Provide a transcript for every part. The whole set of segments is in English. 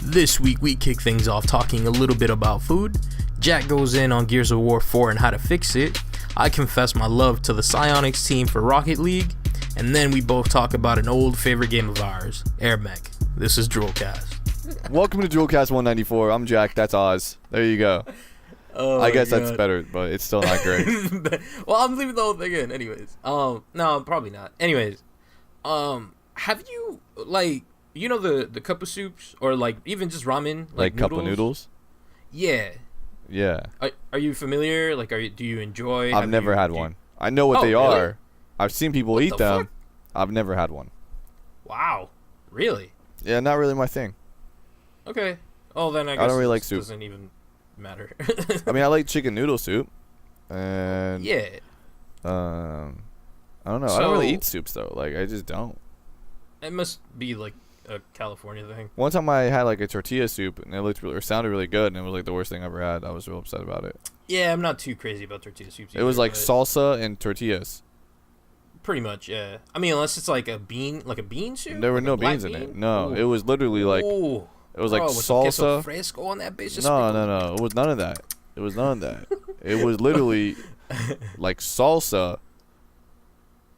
This week we kick things off talking a little bit about food. Jack goes in on Gears of War 4 and how to fix it. I confess my love to the Psionics team for Rocket League. And then we both talk about an old favorite game of ours, Air Mech. This is DRULcast. Welcome to DRULcast 194. I'm Jack. That's Oz. There you go. Oh, I guess that's better, but it's still not great. Well, I'm leaving the whole thing in. Anyways, no, probably not. Anyways, have you the cup of soups or like even just ramen, like cup of noodles? Yeah. Yeah. Are you familiar? Like, do you enjoy? I've never had one. I know what they really? are. I've seen people eat them. Fuck? I've never had one. Wow. Really? Yeah, not really my thing. Okay. Oh, then I guess I don't really like soup. Doesn't even matter. I mean, I like chicken noodle soup. And yeah. I don't know. I don't really eat soups though. Like, I just don't. It must be like a California thing. One time I had like a tortilla soup and it sounded really good, and it was like the worst thing I ever had. I was real upset about it. Yeah, I'm not too crazy about tortilla soups either. It was like salsa and tortillas. Pretty much, yeah. I mean, unless it's like a bean soup. There were no beans in it. No, it was literally like it was like salsa. Queso fresco on that bitch. No. It was none of that. It was literally like salsa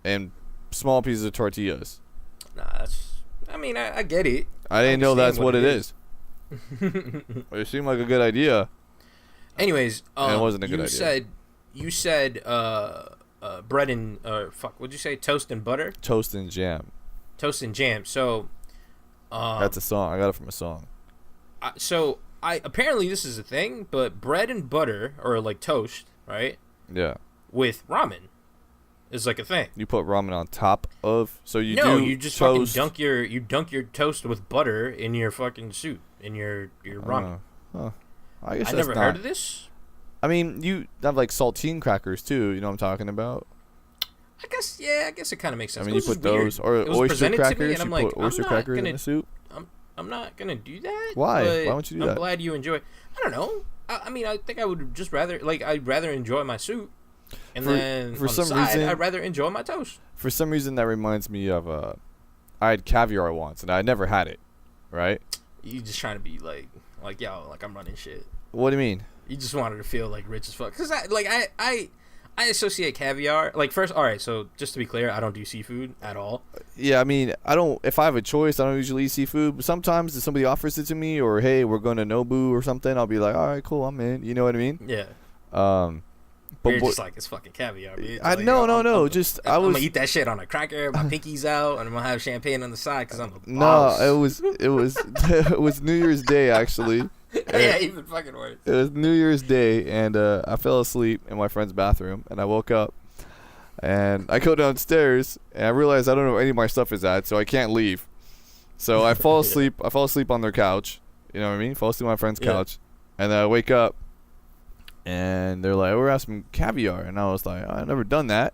and small pieces of tortillas. Nah, I mean, I get it. I didn't know that's what it is. It seemed like a good idea. Anyways, it wasn't a good idea. You said bread and what'd you say? Toast and butter? Toast and jam. Toast and jam. So that's a song. I got it from a song. Apparently this is a thing, but bread and butter or like toast, right? Yeah. With ramen is like a thing. You put ramen on top of you just toast. fucking dunk your toast with butter in your fucking soup in your ramen. I guess I never heard of this. I mean, you have like saltine crackers too. You know what I'm talking about? I guess it kind of makes sense. I mean, you put those or oyster crackers. You put oyster crackers in the soup. I'm not gonna do that. Why? Why won't you do that? I'm glad you enjoy. I don't know. I mean, I think I would just rather I'd rather enjoy my soup, and then for some reason I'd rather enjoy my toast. For some reason, that reminds me of I had caviar once, and I never had it. Right? You just trying to be like I'm running shit. What do you mean? You just wanted to feel like rich as fuck. Cause I associate caviar first. All right, so just to be clear, I don't do seafood at all. Yeah, I mean, I don't. If I have a choice, I don't usually eat seafood. But sometimes if somebody offers it to me, or hey, we're going to Nobu or something, I'll be like, all right, cool, I'm in. You know what I mean? Yeah. But you're just like, it's fucking caviar, bitch. I'm gonna eat that shit on a cracker, my pinky's out, and I'm gonna have champagne on the side because I'm a boss. No, it was New Year's Day actually. Yeah, even fucking worse. It was New Year's Day, and I fell asleep in my friend's bathroom, and I woke up, and I go downstairs, and I realize I don't know where any of my stuff is at, so I can't leave. So I fall asleep. I fall asleep on their couch. You know what I mean? Fall asleep on my friend's couch, and then I wake up, and they're like, "We're asking caviar," and I was like, "I've never done that."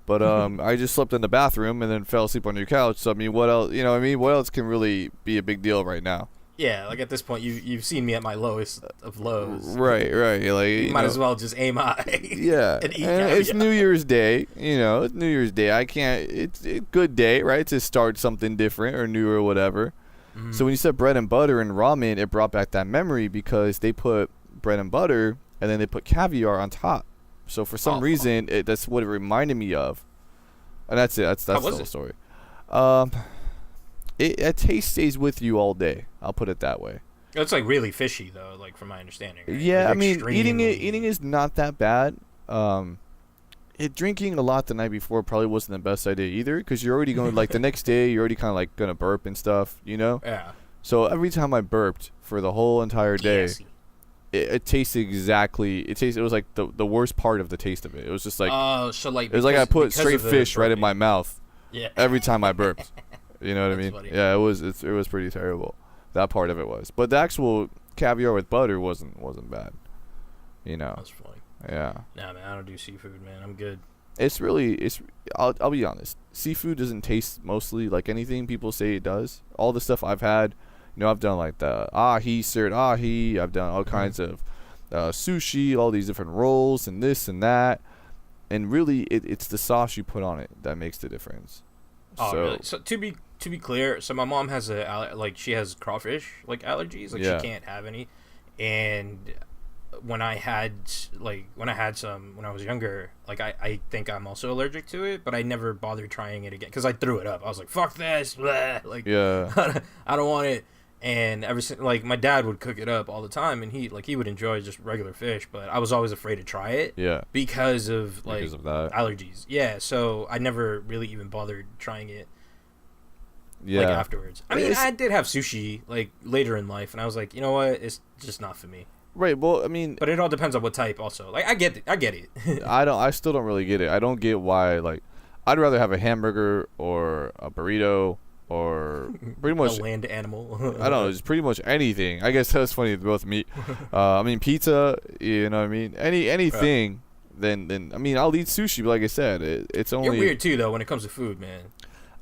But I just slept in the bathroom and then fell asleep on your couch. So I mean, what else? You know what I mean? What else can really be a big deal right now? Yeah, like at this point, you've seen me at my lowest of lows. Right. Like you might as well just aim high. Yeah, and it's New Year's Day. You know, it's New Year's Day. I can't. It's a good day, right, to start something different or new or whatever. Mm-hmm. So when you said bread and butter and ramen, it brought back that memory because they put bread and butter and then they put caviar on top. So for some reason, that's what it reminded me of, and that's it. That's the whole story. It taste stays with you all day. I'll put it that way. It's like really fishy though, like from my understanding. Right? Yeah, like I mean, eating is not that bad. Drinking a lot the night before probably wasn't the best idea either, because you're already going like the next day. You're already kind of like gonna burp and stuff, you know. Yeah. So every time I burped for the whole entire day, it tasted exactly. It was like the worst part of the taste of it. It was just like it was like I put straight fish right in my mouth. Yeah. Every time I burped. You know what I mean? Funny. Yeah, it was pretty terrible. That part of it was, but the actual caviar with butter wasn't bad. You know. That's funny. Yeah. Nah, man, I don't do seafood, man. I'm good. I'll be honest. Seafood doesn't taste mostly like anything people say it does. All the stuff I've had, you know, I've done like the seared ahi. I've done all kinds of sushi, all these different rolls and this and that. And really, it's the sauce you put on it that makes the difference. Oh, really? So to be clear, so my mom has she has crawfish like allergies, like Yeah. she can't have any, and when I had some when I was younger, like I think I'm also allergic to it, but I never bothered trying it again because I threw it up. I was like, fuck this, blah. Like Yeah. I don't want it. And ever since, like, my dad would cook it up all the time, and he would enjoy just regular fish, but I was always afraid to try it. Yeah. Because of like that. allergies. Yeah, so I never really even bothered trying it. Yeah. Like afterwards. I mean, I did have sushi like later in life, and I was like, you know what, it's just not for me. Right. Well, I mean, But it all depends on what type. Also, like I get it. I still don't really get it. I don't get why. Like, I'd rather have a hamburger or a burrito or pretty much a land animal. I don't know, just pretty much anything. I guess that's funny. Both meat. I mean, pizza. You know what I mean? Anything. Then I mean, I'll eat sushi. But like I said, it's only. You're weird too, though, when it comes to food, man.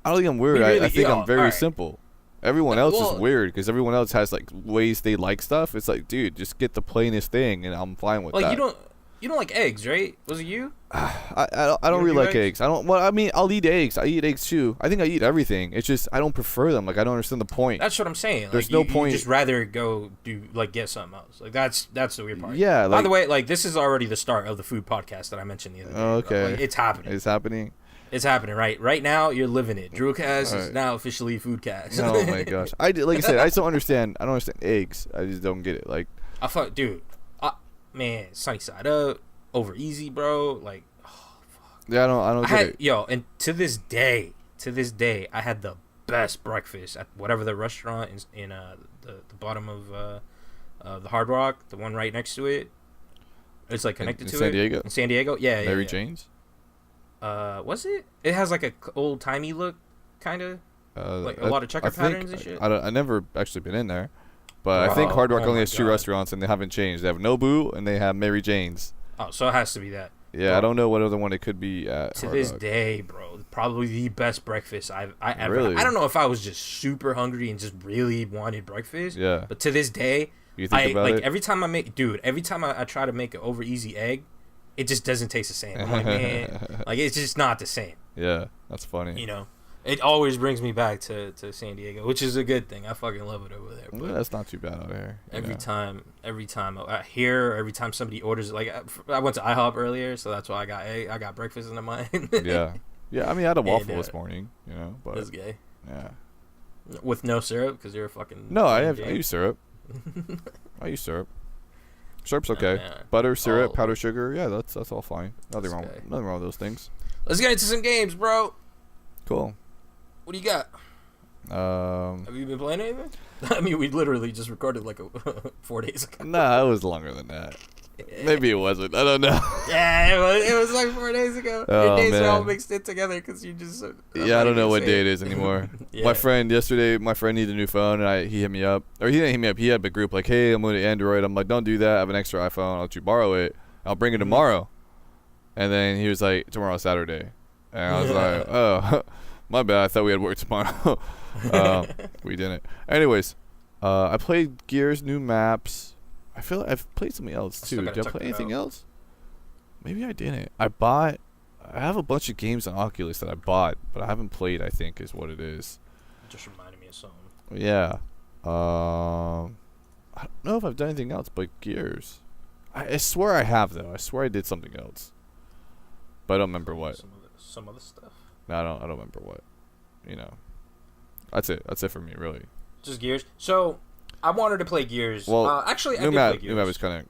I don't think I'm weird. Really, I think I'm very right. simple. Everyone else is weird because everyone else has like ways they like stuff. It's like, dude, just get the plainest thing, and I'm fine with that. Like you don't like eggs, right? Was it you? I don't really like eggs. I don't. Well, I mean, I'll eat eggs. I eat eggs too. I think I eat everything. It's just I don't prefer them. Like I don't understand the point. That's what I'm saying. There's like, no you point. just rather go get something else. Like that's the weird part. Yeah. By the way, like this is already the start of the food podcast that I mentioned the other day. Okay. Like, it's happening. It's happening. It's happening right now. You're living it. DRULcast All is right. now officially Foodcast. Oh my gosh. Like I said, I just don't understand. I don't understand eggs. I just don't get it. Like I fuck, dude. Man, sunny side up, over easy, bro. Like, oh, fuck. yeah, I don't get it. Yo, and to this day, I had the best breakfast at whatever the restaurant in the bottom of the Hard Rock, the one right next to it. It's like connected in to San it. Diego? In San Diego, yeah. Mary yeah. Jane's. Was it? It has like a old timey look, kind of. Like a lot of checker patterns and shit. I never actually been in there, but I think Bro, Hard Rock oh only my has two God. restaurants and they haven't changed. They have Nobu and they have Mary Jane's. Oh, so it has to be that. Yeah, Bro, I don't know what other one it could be at. To Hard this Rock. day, bro, probably the best breakfast I ever. Really? I don't know if I was just super hungry and just really wanted breakfast. Yeah. But to this day, You think about it? every time I try to make an over easy egg, it just doesn't taste the same. I'm like, man, like it's just not the same. Yeah, that's funny. You know, it always brings me back to San Diego, which is a good thing. I fucking love it over there. Well, that's not too bad out here. Every time every time somebody orders it, like I went to IHOP earlier, so that's why I got breakfast in the mind. Yeah. Yeah, I mean, I had a waffle And, this morning, you know, but That's gay. yeah. With no syrup, because you're a fucking. No, I gay. use syrup. I use syrup. Syrup's okay. yeah. Butter, syrup, Oh. powdered sugar. Yeah, that's all fine. Nothing That's wrong. okay. Nothing wrong with those things. Let's get into some games, bro. Cool. What do you got? Have you been playing anything? I mean, we literally just recorded like 4 days ago. Nah, it was longer than that. Maybe it wasn't. I don't know. Yeah, it was like 4 days ago. Oh, Your days are all man. mixed in together because you just. Yeah, I don't know what day it is anymore. Yeah. My friend yesterday, needed a new phone, and he hit me up. Or he didn't hit me up. He had a group like, hey, I'm going to Android. I'm like, don't do that. I have an extra iPhone. I'll let you borrow it. I'll bring it tomorrow. And then he was like, tomorrow's Saturday. And I was like, oh, my bad. I thought we had work tomorrow. We didn't. Anyways, I played Gears new maps. I feel like I've played something else still too. gotta Did I check play that anything out. else? Maybe I didn't. I have a bunch of games on Oculus that I bought, but I haven't played, I think is what it is. Just reminded me of something. Yeah. I don't know if I've done anything else but Gears. I swear I have, though. I swear I did something else. But I don't remember what. Some other stuff. No, I don't remember what. You know. That's it. That's it for me, really. Just Gears. So, I wanted to play Gears. Well, actually, I New did play map Gears. is kind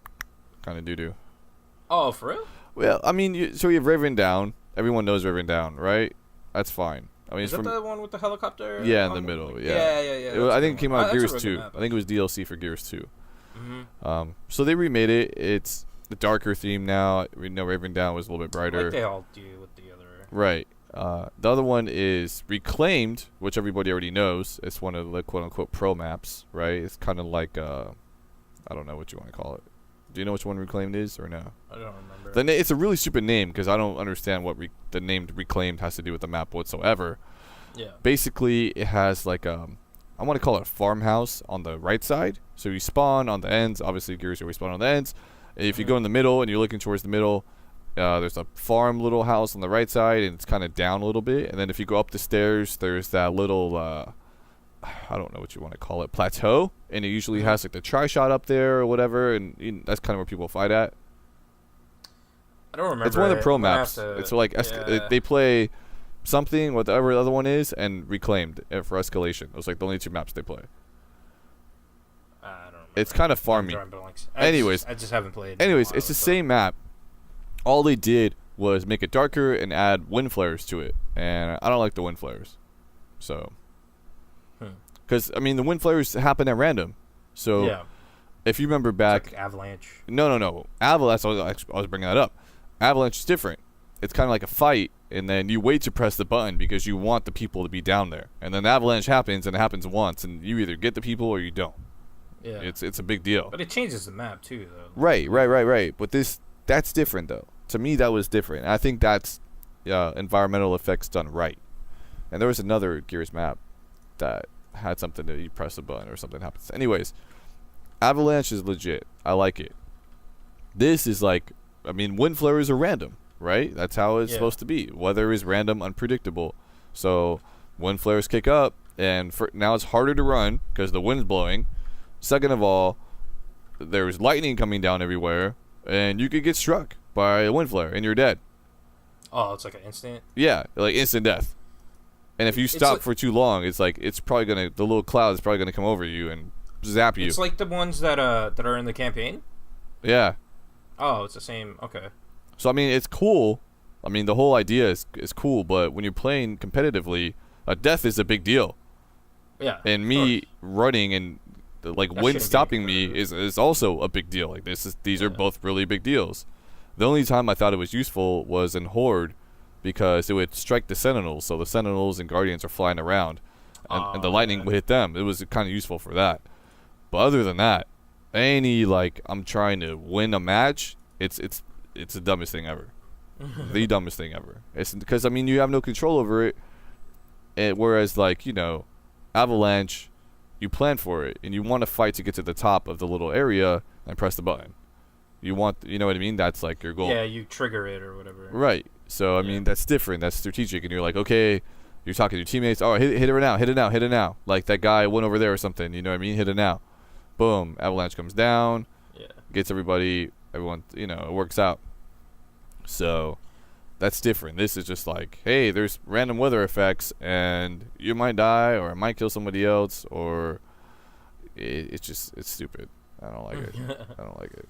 of doo-doo. Oh, for real? Well, I mean, so you have Raven Down. Everyone knows Raven Down, right? That's fine. I mean, Is it's that from the one with the helicopter? yeah, in on the middle. like- Yeah, yeah. I think it came out That's a Gears really 2. good map, I think it was DLC for Gears 2. Mm-hmm. So they remade it. It's the darker theme now. We know Raven Down was a little bit brighter. Like they all do with the other. Right. The other one is Reclaimed, which everybody already knows. It's one of the quote-unquote pro maps, right? It's kind of like, I don't know what you want to call it. Do you know which one Reclaimed is or no? I don't remember. It's a really stupid name because I don't understand what the name Reclaimed has to do with the map whatsoever. Yeah. Basically, it has like, I want to call it a farmhouse on the right side. So you spawn on the ends. Obviously, Gears always spawn on the ends. If you go in the middle and you're looking towards the middle, There's a farm little house on the right side, and it's kind of down a little bit. And then if you go up the stairs, there's that little, I don't know what you want to call it, plateau. And it usually has like the tri-shot up there or whatever. And that's kind of where people fight at. I don't remember. It's one of the pro maps. It's like they play something, whatever the other one is, and Reclaimed for Escalation. It was like the only 2 maps they play. I don't remember. It's kind of farmy. Anyways, I just haven't played. Anyways, it's the same map. All they did was make it darker and add wind flares to it, and I don't like the wind flares. So, because I mean the wind flares happen at random. So, if you remember back, it's like Avalanche. No, Avalanche. I was bringing that up. Avalanche is different. It's kind of like a fight, and then you wait to press the button because you want the people to be down there. And then the avalanche happens, and it happens once, and you either get the people or you don't. Yeah, it's a big deal. But it changes the map too, though. Right. But that's different though. To me, that was different. And I think that's environmental effects done right. And there was another Gears map that had something that you press a button or something happens. Anyways, Avalanche is legit. I like it. This is like, I mean, wind flares are random, right? That's how it's supposed to be. Weather is random, unpredictable. So wind flares kick up, and now it's harder to run because the wind's blowing. Second of all, there's lightning coming down everywhere, and you could get struck by a wind flare, and you're dead. Oh, it's like an instant? Yeah, like instant death. And if you stop for too long, it's like the little cloud is probably gonna come over you and zap you. It's like the ones that are in the campaign? Yeah. Oh, it's the same. Okay. So I mean, it's cool. I mean, the whole idea is cool, but when you're playing competitively, a death is a big deal. Yeah. And me running and like wind stopping me is also a big deal. Like these are both really big deals. The only time I thought it was useful was in Horde, because it would strike the Sentinels. So the Sentinels and Guardians are flying around, and the lightning would hit them. It was kind of useful for that. But other than that, I'm trying to win a match, it's the dumbest thing ever. The dumbest thing ever. It's because I mean you have no control over it. Whereas Avalanche, you plan for it and you want to fight to get to the top of the little area and press the button. You know what I mean? That's like your goal. Yeah, you trigger it or whatever. Right. So I mean that's different. That's strategic, and you're like, okay, you're talking to your teammates. Oh, hit it now, hit it now. Like that guy went over there or something. You know what I mean? Hit it now. Boom. Avalanche comes down. Yeah. Gets everyone. It works out. So that's different. This is just like, hey, there's random weather effects, and you might die, or it might kill somebody else, or it's stupid. I don't like it.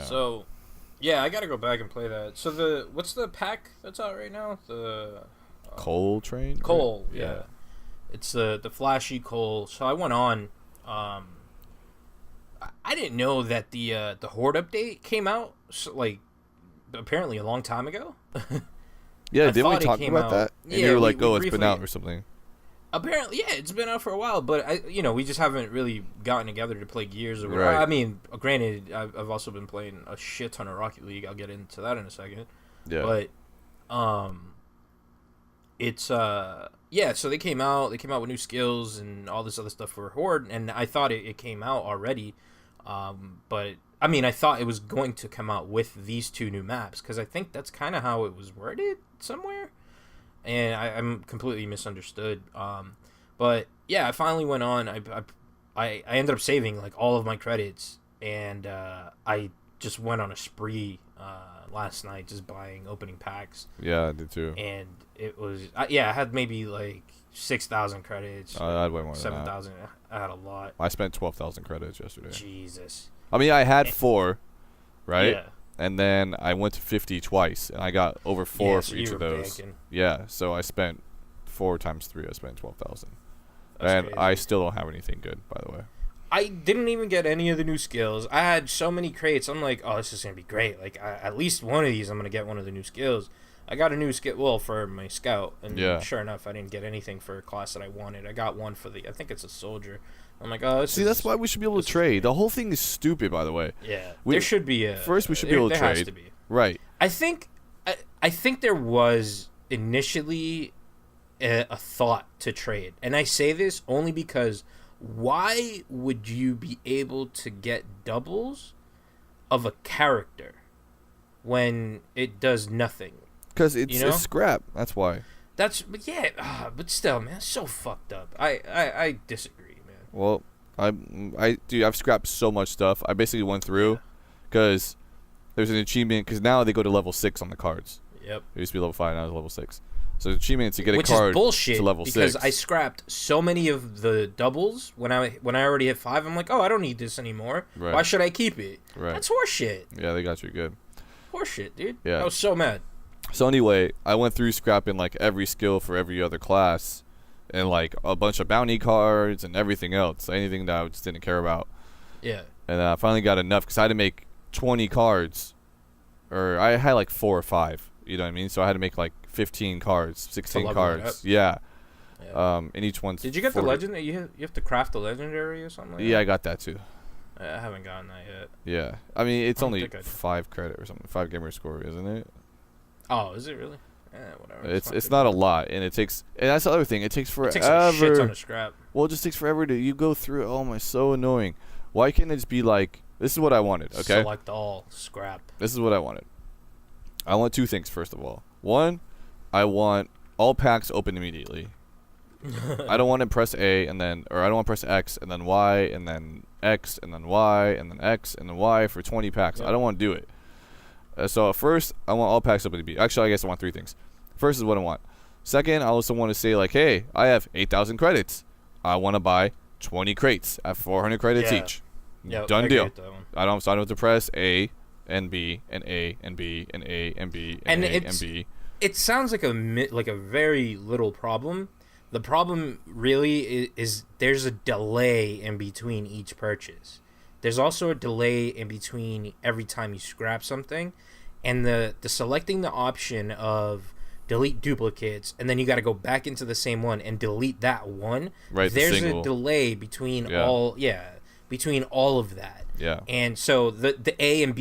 So, yeah, I gotta go back and play that. So what's the pack that's out right now? The Coal Train. Coal. Right? Yeah. It's the flashy Coal. So I went on. I didn't know that the Horde update came out apparently a long time ago. Yeah, didn't we talk about that? And you were like, it's been out or something. Apparently, yeah, it's been out for a while, but we just haven't really gotten together to play Gears or whatever. Right. I mean, granted, I've also been playing a shit ton of Rocket League. I'll get into that in a second. Yeah. But, it's so they came out with new skills and all this other stuff for Horde, and I thought it came out already. But I mean, I thought it was going to come out with these 2 new maps, because I think that's kind of how it was worded somewhere, and I'm completely misunderstood. But yeah, I finally went on. I ended up saving like all of my credits, and I just went on a spree last night, just buying opening packs. Yeah, I did too. And it was I had maybe like 6,000 credits. I had way more than 7,000. I had a lot. I spent 12,000 credits yesterday. Jesus. I mean, I had 4, right? Yeah. And then I went to 50 twice, and I got over 4 for each of those. Banking. Yeah, so I spent 4 times 3. I spent 12,000. And crazy. I still don't have anything good, by the way. I didn't even get any of the new skills. I had so many crates. I'm like, oh, this is gonna be great. Like, at least one of these, I'm gonna get one of the new skills. I got a new skill, for my scout, and sure enough, I didn't get anything for a class that I wanted. I got one for I think it's a soldier. I'm like, oh, that's why we should be able to trade. The whole thing is stupid, by the way. Yeah, there should be first we should be able to trade. There has to be. Right. I think there was initially a thought to trade, and I say this only because why would you be able to get doubles of a character when it does nothing. Because it's, you know? it's scrap. That's why. But but still, man, it's so fucked up. I disagree, man. Well, dude, I've scrapped so much stuff. I basically went through because there's an achievement. Because now they go to level 6 on the cards. Yep. It used to be level 5, now it's level 6. So the achievement to get a Which card is bullshit, to level 6. because I scrapped so many of the doubles when I already hit 5. I'm like, oh, I don't need this anymore. Right. Why should I keep it? Right. That's horseshit. Yeah, they got you good. Horseshit, dude. Yeah. I was so mad. So anyway, I went through scrapping like every skill for every other class, and like a bunch of bounty cards and everything else, anything that I just didn't care about. Yeah. And I finally got enough because I had to make 20 cards, or I had like 4 or 5. You know what I mean? So I had to make like 15 cards, 16 cards. Yeah. And each one's. Did you get the legend that you have to craft the legendary or something like that? Yeah, I got that too. I haven't gotten that yet. Yeah, I mean it's only 5 credit or something, 5 gamer score, isn't it? Oh, is it really? Whatever. It's not a lot, and it takes. And that's the other thing. It takes forever. It takes a shit ton of scrap. Well, it just takes forever to you go through. Oh my, so annoying. Why can't it just be like this is what I wanted? Okay. Select all scrap. This is what I wanted. I want 2 things first of all. One, I want all packs open immediately. I don't want to press A and then, or I don't want to press X and then Y and then X and then Y and then X and then Y for 20 packs. Yep. I don't want to do it. So first, I want all packs open to be. Actually, I guess I want 3 things. First is what I want. Second, I also want to say like, hey, I have 8,000 credits. I want to buy 20 crates at 400 credits each. Yep, Done deal. I don't have to press A and B and A and B and A and B and A and B. It sounds like a very little problem. The problem really is there's a delay in between each purchase. There's also a delay in between every time you scrap something, and the selecting the option of delete duplicates, and then you got to go back into the same one and delete that one. Right. There's a delay between between all of that. Yeah. And so the A and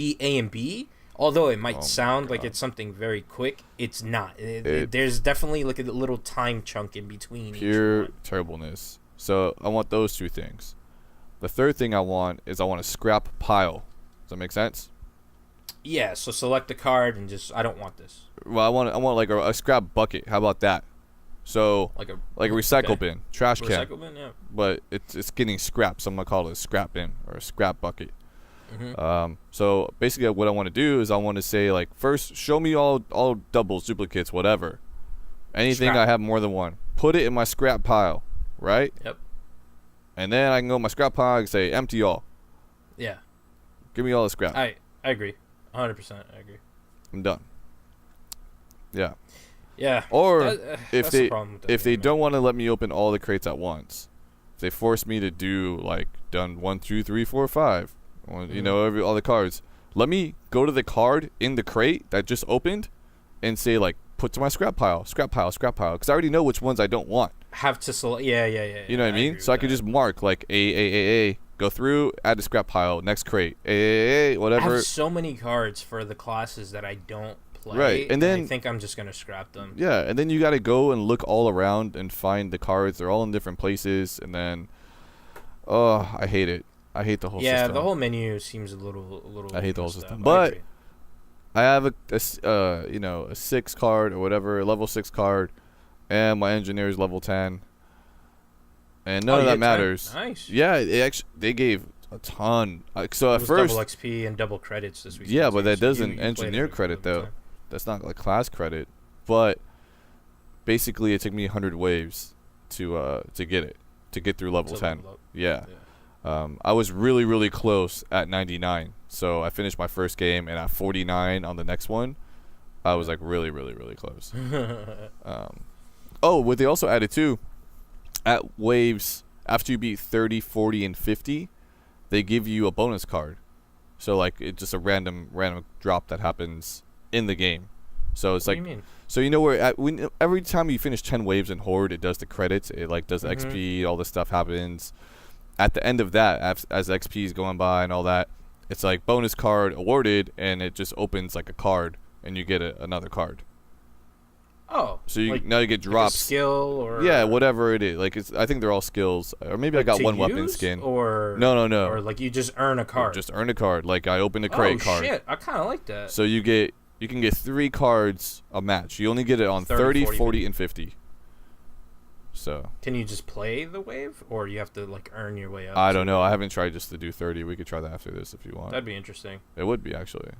B, although it might sound like it's something very quick, it's not. There's definitely like a little time chunk in between. Pure terribleness. So I want those 2 things. The third thing I want is I want a scrap pile. Does that make sense? Yeah. So select a card and just I don't want this. Well, I want like a scrap bucket. How about that? So like a recycle bin, trash can. Recycle bin, yeah. But it's getting scrapped, so I'm gonna call it a scrap bin or a scrap bucket. Mm-hmm. So basically, what I want to do is I want to say like, first, show me all doubles, duplicates, whatever, anything I have more than one. Put it in my scrap pile, right? Yep. And then I can go in my scrap pile and say empty all. Yeah. Give me all the scrap. I agree, 100%. I agree. I'm done. Yeah. Yeah. Or if they game, don't want to let me open all the crates at once, if they force me to do like done 1, 2, 3, 4, 5, you know, all the cards. Let me go to the card in the crate that just opened, and say like, put to my scrap pile, because I already know which ones I don't want. Have to select. Yeah. You know what I mean? So I could just mark like A, go through, add to scrap pile, next crate, A, whatever. I have so many cards for the classes that I don't play. Right, and then I think I'm just gonna scrap them. Yeah, and then you got to go and look all around and find the cards. They're all in different places, and then, I hate it. I hate the whole system. Yeah, the whole menu seems a little. I hate the whole system, but I have a 6 card or whatever, a level 6 card, and my engineer is level 10, and none of that matters. 10? Nice. Yeah, they gave a ton. So at first, double XP and double credits this week. Yeah, but that doesn't engineer credit though. That's not like class credit. But basically, it took me 100 waves to get through level 10. Yeah. I was really, really close at 99. So I finished my first game, and at 49 on the next one, I was like really, really, really close. What they also added too, at waves, after you beat 30, 40, and 50, they give you a bonus card. So like it's just a random drop that happens in the game. So it's what like, do you mean? So you know where every time you finish 10 waves in Horde, it does the credits. It like does the XP, all this stuff happens. At the end of that, as XP is going by and all that, it's like bonus card awarded, and it just opens like a card, and you get another card. Oh, So like, now you get drops. Like a skill or Yeah, whatever it is. Like I think they're all skills. Or maybe like I got to one weapon use, skin. or No. or like you just earn a card. Just earn a card. Like I opened a crate card. Oh shit, I kind of like that. So you can get 3 cards a match. You only get it on 30, 40, and 50. So can you just play the wave, or you have to like earn your way up? I don't know. I haven't tried just to do 30. We could try that after this if you want. That'd be interesting. It would be actually.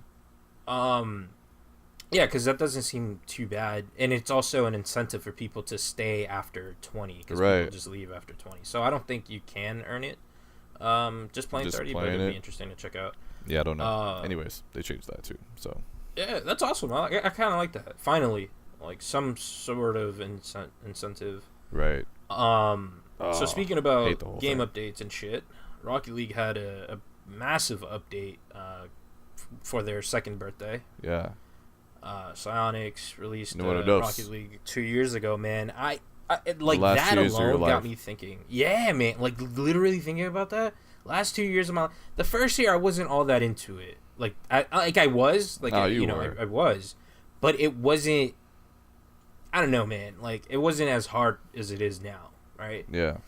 Yeah, because that doesn't seem too bad, and it's also an incentive for people to stay after 20, because people just leave after 20. So I don't think you can earn it. Just playing 30, but it'd be interesting to check out. Yeah, I don't know. Anyways, they changed that too. So yeah, that's awesome. I kind of like that. Finally, like some sort of incentive. Right. So speaking about game thing. updates and shit, Rocket League had a massive update for their second birthday. Yeah. Psyonix released Número Rocket League 2 years ago, man. I like last that 2 years of your alone got life. me thinking. Yeah, man. Like literally thinking about that. Last 2 years of my life. The first year I wasn't all that into it. Like I was like I was, but it wasn't. I don't know, man. Like it wasn't as hard as it is now, right? Yeah.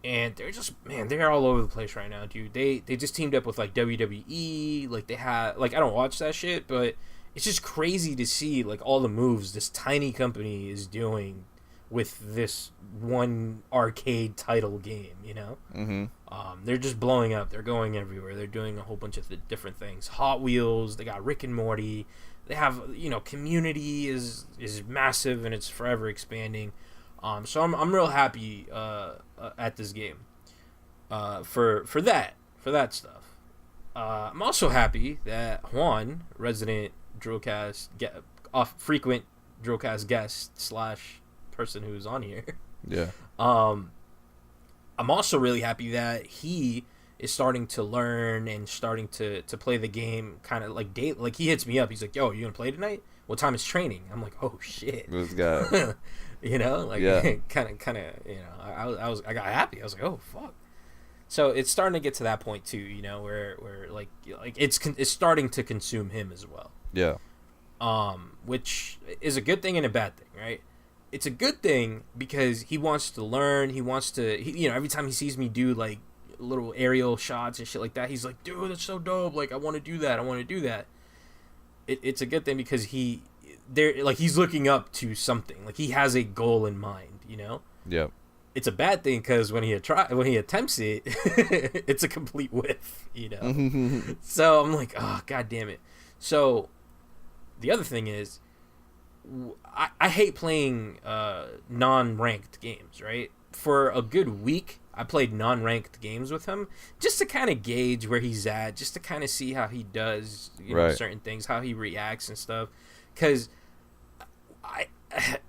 And they're all over the place right now, dude. They just teamed up with like WWE. Like they had like I don't watch that shit, but it's just crazy to see like all the moves this tiny company is doing with this one arcade title game, you know? Mm-hmm. They're just blowing up. They're going everywhere. They're doing a whole bunch of different things. Hot Wheels. They got Rick and Morty. They have, Community is massive and it's forever expanding. So I'm real happy at this game for that stuff. I'm also happy that Juan, resident DRULcast frequent DRULcast guest / person who's on here. Yeah. I'm also really happy that he is starting to learn and starting to play the game kind of like date. Like he hits me up. He's like, "Yo, you gonna play tonight? What time is training?" I'm like, "Oh shit." This guy. kind of. I got happy. I was like, "Oh fuck." So it's starting to get to that point too, where like it's starting to consume him as well. Yeah. Which is a good thing and a bad thing, right? It's a good thing because he wants to learn. He wants to, every time he sees me do like little aerial shots and shit like that, he's like, "Dude, that's so dope. Like, I want to do that. It's a good thing because he's looking up to something. Like he has a goal in mind, Yeah. It's a bad thing because when he attempts it, it's a complete whiff, So I'm like, oh god damn it. So the other thing is, I hate playing non-ranked games, right? For a good week, I played non-ranked games with him just to kind of gauge where he's at, just to kind of see how he does, certain things, how he reacts and stuff. Because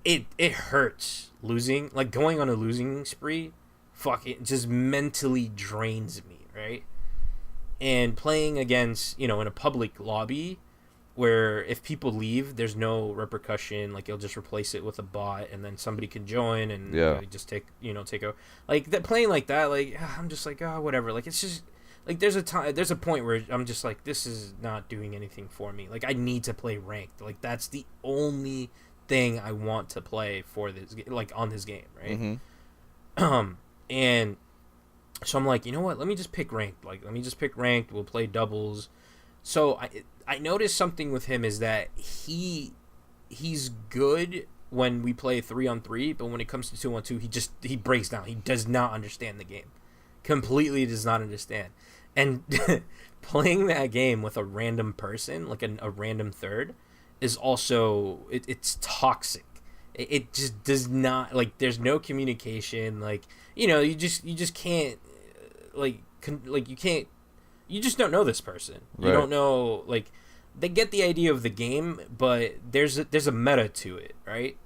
it hurts losing, like going on a losing spree. Fuck, it just mentally drains me, right? And playing against, in a public lobby, where if people leave, there's no repercussion. Like you'll just replace it with a bot, and then somebody can join and just take over. Like that, playing like that, like I'm just like, oh, whatever. Like it's just like there's a point where I'm just like, this is not doing anything for me. Like I need to play ranked. Like that's the only thing I want to play for this, like on this game, right? Mm-hmm. And so I'm like, you know what? Let me just pick ranked. Like let me just pick ranked. We'll play doubles. So I noticed something with him is that he's good when we play 3-on-3, but when it comes to 2-on-2, he breaks down. He does not understand the game. Completely does not understand. And playing that game with a random person, like a random third, is also it's toxic. It just does not, like, there's no communication. Like, you just can't you just don't know this person. You don't know, like, they get the idea of the game, but there's a meta to it, right?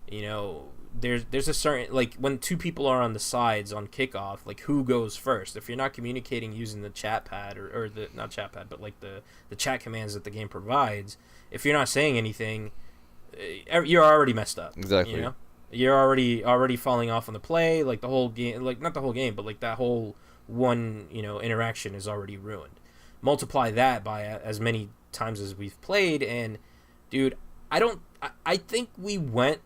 There's a certain, like, when two people are on the sides on kickoff, like, who goes first? If you're not communicating using the chat pad or the, not chat pad, but like the chat commands that the game provides, if you're not saying anything, you're already messed up. Exactly. You're already falling off on the play, like the whole game, like not the whole game, but like that whole one interaction is already ruined. Multiply that by as many times as we've played, and dude, I think we went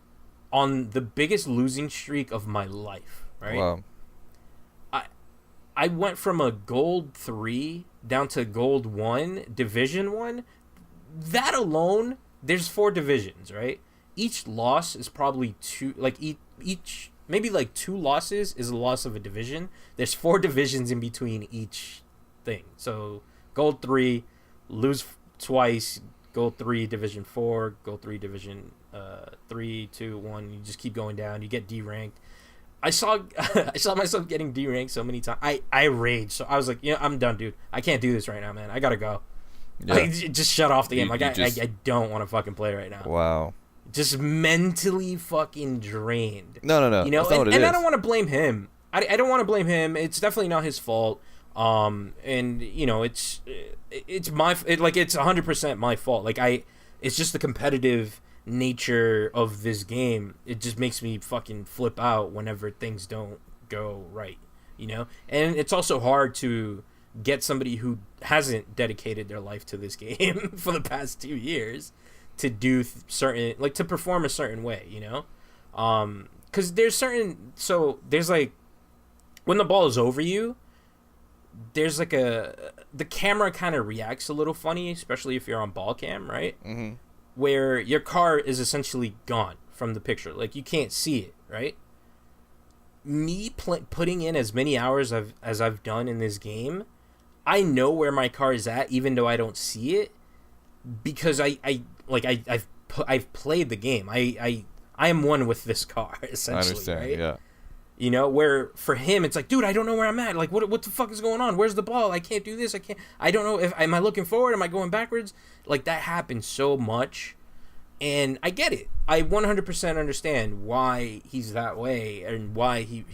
on the biggest losing streak of my life, right? Wow. I went from a gold 3 down to gold 1, division 1. That alone, there's 4 divisions, right? Each loss is probably 2, like each maybe like 2 losses is a loss of a division. There's 4 divisions in between each thing. So gold 3, lose twice, gold 3, division 4, gold 3, division 3, 2, 1. You just keep going down. You get D-ranked. I saw myself getting D-ranked so many times. I raged. So I was like, I'm done, dude. I can't do this right now, man. I gotta go. Yeah. Like, just shut off the game. Like, I don't want to fucking play right now. Wow. Just mentally fucking drained. No. And I don't want to blame him. I don't want to blame him. It's definitely not his fault. And it's my it's 100% my fault. Like it's just the competitive nature of this game. It just makes me fucking flip out whenever things don't go right, and it's also hard to get somebody who hasn't dedicated their life to this game for the past 2 years to do certain, like, to perform a certain way, because there's like when the ball is over you, there's like the camera kind of reacts a little funny, especially if you're on ball cam, right? Mm-hmm. Where your car is essentially gone from the picture. Like, you can't see it, right? Me putting in as many hours as I've done in this game, I know where my car is at, even though I don't see it, because I've played the game. I am one with this car, essentially. I understand, right? Yeah. Where for him it's like, dude, I don't know where I'm at. Like, what the fuck is going on? Where's the ball? I can't do this. I don't know if am I looking forward? Am I going backwards? Like, that happens so much, and I get it. I 100% understand why he's that way and why he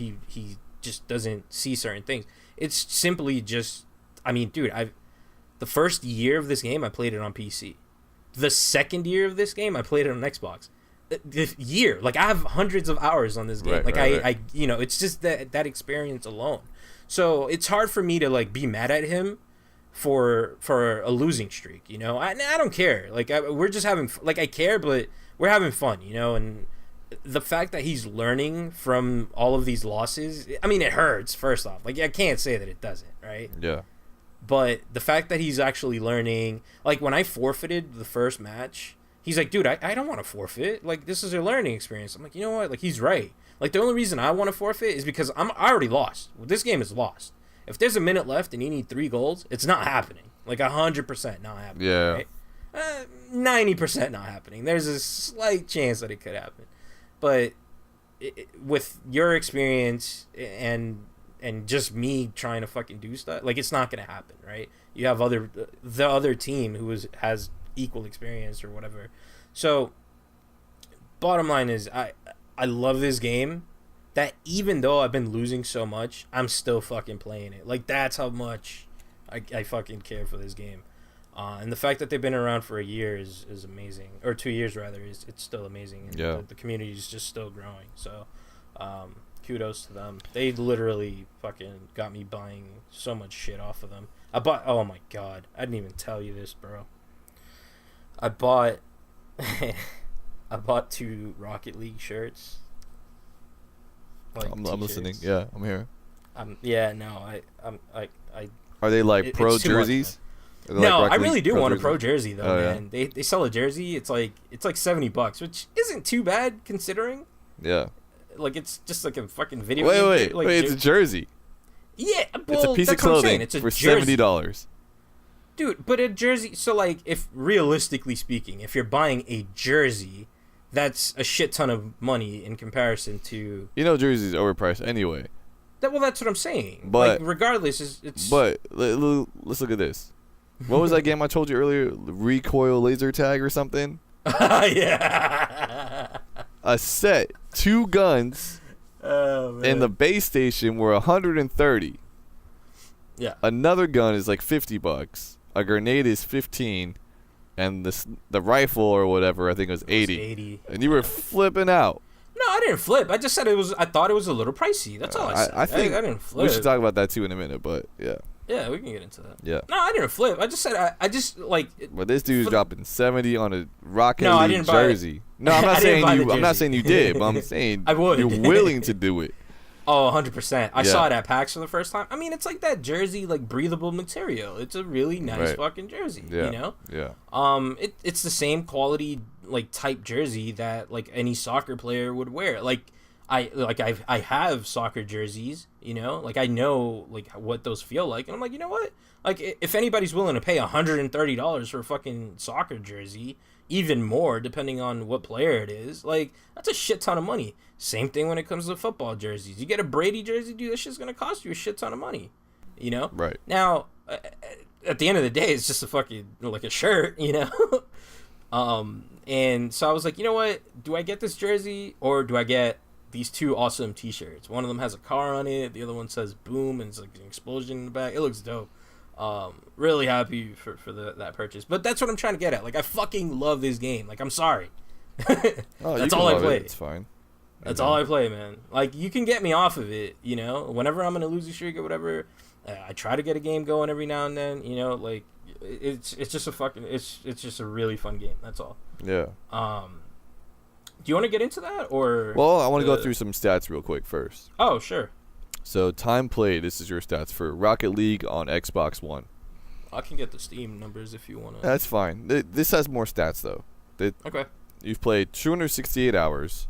just doesn't see certain things. It's simply just, I mean, dude, the first year of this game I played it on PC. The second year of this game I played it on Xbox. The year, like, I have hundreds of hours on this game. Right, I it's just that experience alone. So it's hard for me to, like, be mad at him for a losing streak. I don't care. Like, we're just having, like, I care, but we're having fun. And the fact that he's learning from all of these losses, I mean, it hurts. First off, like, I can't say that it doesn't, right? Yeah. But the fact that he's actually learning, like, when I forfeited the first match, he's like, dude, I don't want to forfeit. Like, this is a learning experience. I'm like, you know what? Like, he's right. Like, the only reason I want to forfeit is because I already lost. This game is lost. If there's a minute left and you need 3 goals, it's not happening. Like, 100% not happening. Yeah. Right? 90% not happening. There's a slight chance that it could happen. But with your experience and just me trying to fucking do stuff, like, it's not going to happen, right? You have the other team who has equal experience or whatever. So bottom line is, I love this game, that even though I've been losing so much, I'm still fucking playing it. Like, that's how much I fucking care for this game. And the fact that they've been around for a year is amazing, or 2 years rather, it's still amazing. And yeah, the community is just still growing. So kudos to them. They literally fucking got me buying so much shit off of them. Oh my god, I didn't even tell you this, bro. I bought 2 Rocket League shirts. Like, I'm listening. Yeah, I'm here. Are they like pro jerseys? No, I really do want a pro jersey though, man. Yeah. They sell a jersey. It's like $70, which isn't too bad considering. Yeah. Like, it's just like a fucking video game. Wait, it's a jersey. Yeah, well, it's a piece of clothing for $70. Dude, but a jersey, so, like, if realistically speaking, if you're buying a jersey, that's a shit ton of money in comparison to... jerseys are overpriced anyway. Well, that's what I'm saying. But, like, regardless, it's... But, let's look at this. What was that game I told you earlier? Recoil laser tag or something? Yeah. A set, 2 guns, in the base station were $130. Yeah. Another gun is like $50. A grenade is $15, and the rifle or whatever, I think it was 80. And you were flipping out. No, I didn't flip. I just said I thought it was a little pricey. That's all I said. I think I didn't flip. We should talk about that too in a minute, but yeah. Yeah, we can get into that. Yeah. No, I didn't flip. I just said I just like. But this dude's dropping 70 on a Rocket No, I League didn't buy it. jersey. No, I'm not saying you. I'm not jersey. saying you did, but I'm saying I would. you're willing to do it. Oh, 100%. I Yeah. saw it at PAX for the first time. I mean, it's like that jersey, like breathable material. It's a really nice Right. fucking jersey. Yeah. You know. Yeah. It's the same quality like type jersey that like any soccer player would wear. I have soccer jerseys, you know, like I know like what those feel like, and I'm like, you know what, like if anybody's willing to pay $130 for a fucking soccer jersey, even more depending on what player it is, like that's a shit ton of money. Same thing when it comes to football jerseys. You get a Brady jersey, dude, that shit's gonna cost you a shit ton of money, you know. Right. Now, at the end of the day, it's just a fucking like a shirt, you know. And so I was like, you know what, do I get this jersey or do I get these two awesome t-shirts? One of them has a car on it, the other one says boom and it's like an explosion in the back. It looks dope. Really happy for that purchase. But that's what I'm trying to get at. Like, I fucking love this game. Like, I'm sorry. That's all I play. It's fine. That's all I play, man. Like, you can get me off of it, you know. Whenever I'm in a losing streak or whatever, I try to get a game going every now and then, you know. Like, it's just a fucking it's just a really fun game. That's all. Yeah. Do you want to get into that or? Well, I want to go through some stats real quick first. Oh, sure. So time played. This is your stats for Rocket League on Xbox One. I can get the Steam numbers if you want to. That's fine. This has more stats though. Okay. You've played 268 hours,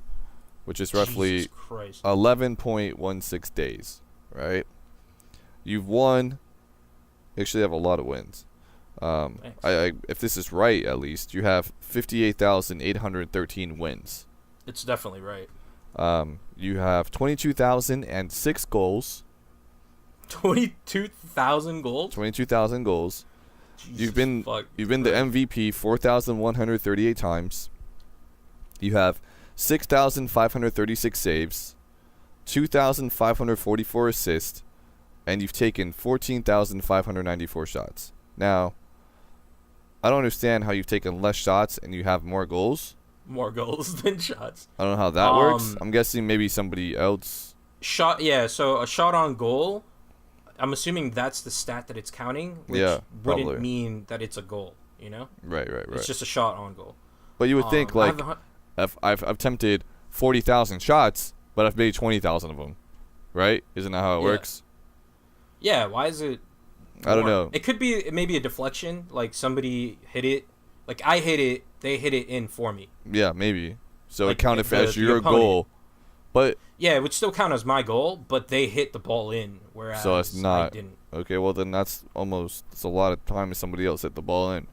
which is roughly 11.16 days, right? You've won. You actually have a lot of wins. If this is right, at least you have 58,813 wins. It's definitely right. You have 22,006 goals. 22,000 goals. 22,000 goals. Jesus You've been fuck the Christ. MVP 4,138 times. You have 6,536 saves, 2,544 assists, and you've taken 14,594 shots. Now, I don't understand how you've taken less shots and you have more goals. More goals than shots. I don't know how that works. I'm guessing maybe somebody else. Shot, yeah. So a shot on goal. I'm assuming that's the stat that it's counting, which probably wouldn't mean that it's a goal. You know. Right. It's just a shot on goal. But you would think like I've attempted 40,000 shots, but I've made 20,000 of them, right? Isn't that how it works? Yeah. Why is it? I don't know. It could be maybe a deflection. Like somebody hit it. Like I hit it. They hit it in for me. Yeah, maybe. So Like it counted as the your opponent. goal. But Yeah, it would still count as my goal, but they hit the ball in, whereas so it's not. I didn't. Okay, well then it's a lot of time if somebody else hit the ball in.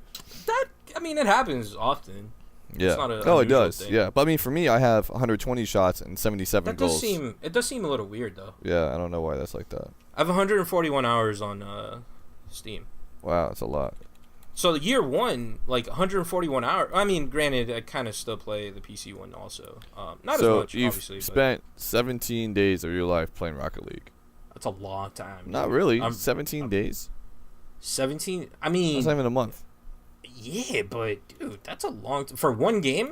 I mean, it happens often. Yeah. It's not a Oh, it unusual does. thing. Yeah, but I mean for me, I have 120 shots and 77 That goals. it does seem a little weird though. Yeah, I don't know why that's like that. I have 141 hours on Steam. Wow, that's a lot. So year one, like 141 hours. I mean, granted, I kind of still play the PC one also. Not So as much, you've obviously. spent 17 days of your life playing Rocket League. But that's a long time. Not dude. really. 17 days. 17. I mean, That's not even a month. yeah, but dude, that's a long for one game.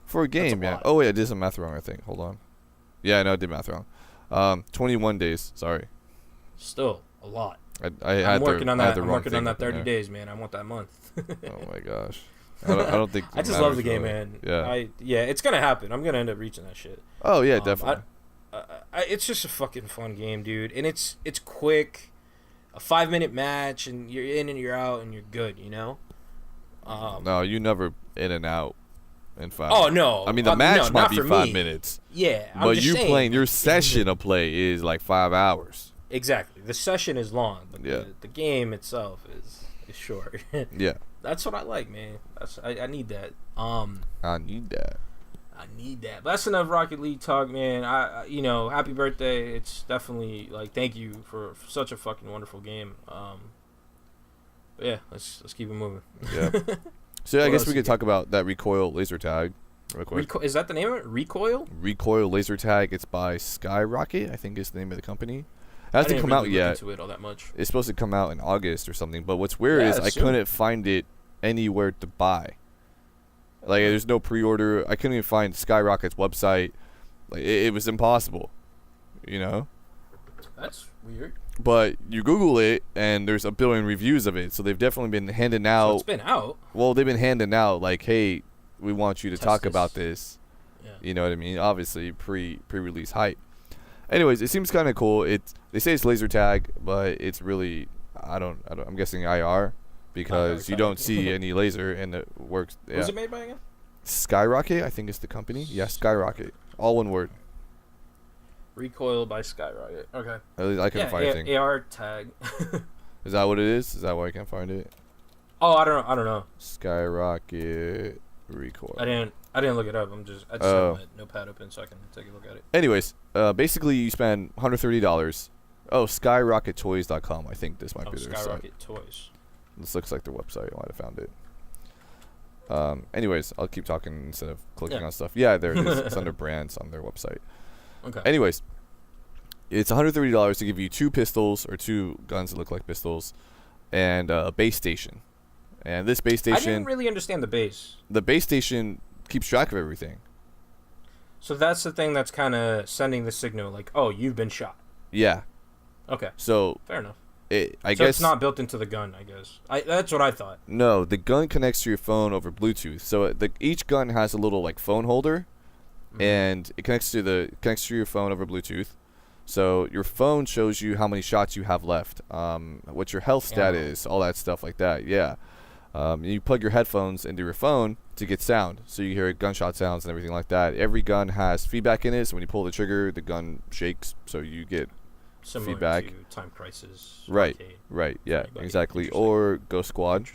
For a game, yeah. lot. Oh wait, I did some math wrong. I think. Hold on. Yeah, I know I did math wrong. 21 days. Sorry. Still a lot. I had I'm working on I had that. the I'm wrong working on thing that up in 30 there. days, man. I want that month. Oh my gosh. I don't think. I it just love the matters game, really. man. Yeah. It's gonna happen. I'm gonna end up reaching that shit. Oh yeah, definitely. It's just a fucking fun game, dude, and it's quick, a 5-minute match, and you're in and you're out, and you're good, you know. No, you never in and out in 5. Oh no! I mean the match no, might not be for 5 me. minutes. Yeah, I'm But just you saying, playing your session of play is like 5 hours. Exactly. The session is long, but Yeah. the game itself is short. Yeah. That's what I like, man. I need that. I need that. I need that. But that's enough Rocket League talk, man. I happy birthday. It's definitely like thank you for such a fucking wonderful game. But yeah, let's keep it moving. Yeah. So yeah, I What guess else we you could talk about that recoil laser tag real quick. Is that the name of it? Recoil? Recoil laser tag. It's by Skyrocket, I think is the name of the company. It I hasn't didn't come really out look yet. into it all that much. It's supposed to come out in August or something. But what's weird Yeah, is I soon. couldn't find it anywhere to buy. Like there's no pre-order. I couldn't even find Skyrocket's website. Like it was impossible. You know. That's weird. But you Google it, and there's a billion reviews of it. So they've definitely been handing out. So it's been out. Well, they've been handing out like, hey, we want you to talk this. about this. Yeah. You know what I mean? Obviously, pre-release hype. Anyways, it seems kind of cool. They say it's laser tag, but it's really I'm guessing IR because you don't see any laser and it works. Yeah. Who's it made by again? Skyrocket, I think is the company. Yeah, Skyrocket. All one word. Recoil by Skyrocket. Okay. At least I couldn't find anything. AR tag. Is that what it is? Is that why I can't find it? Oh, I don't know. Skyrocket recoil. I didn't look it up. I just have my notepad open so I can take a look at it. Anyways, basically you spend $130. Oh, skyrockettoys.com. I think this might be their site. Skyrocket Toys. This looks like their website. I might have found it. Anyways, I'll keep talking instead of clicking on stuff. Yeah, there it is. It's under brands on their website. Okay. Anyways, it's $130 to give you 2 pistols or 2 guns that look like pistols and a base station. And this base station... I didn't really understand the base. The base station keeps track of everything. So that's the thing that's kind of sending the signal, like, oh, you've been shot. Yeah. Okay. So... Fair enough. I guess it's not built into the gun, I guess. That's what I thought. No, the gun connects to your phone over Bluetooth. So each gun has a little like phone holder, and it connects to your phone over Bluetooth. So your phone shows you how many shots you have left, what your health stat is, all that stuff like that. Yeah. You plug your headphones into your phone to get sound, so you hear gunshot sounds and everything like that. Every gun has feedback in it, so when you pull the trigger, the gun shakes, so you get similar feedback. To Time Crisis. Right, Arcade. right, yeah, exactly. Or Ghost Squad,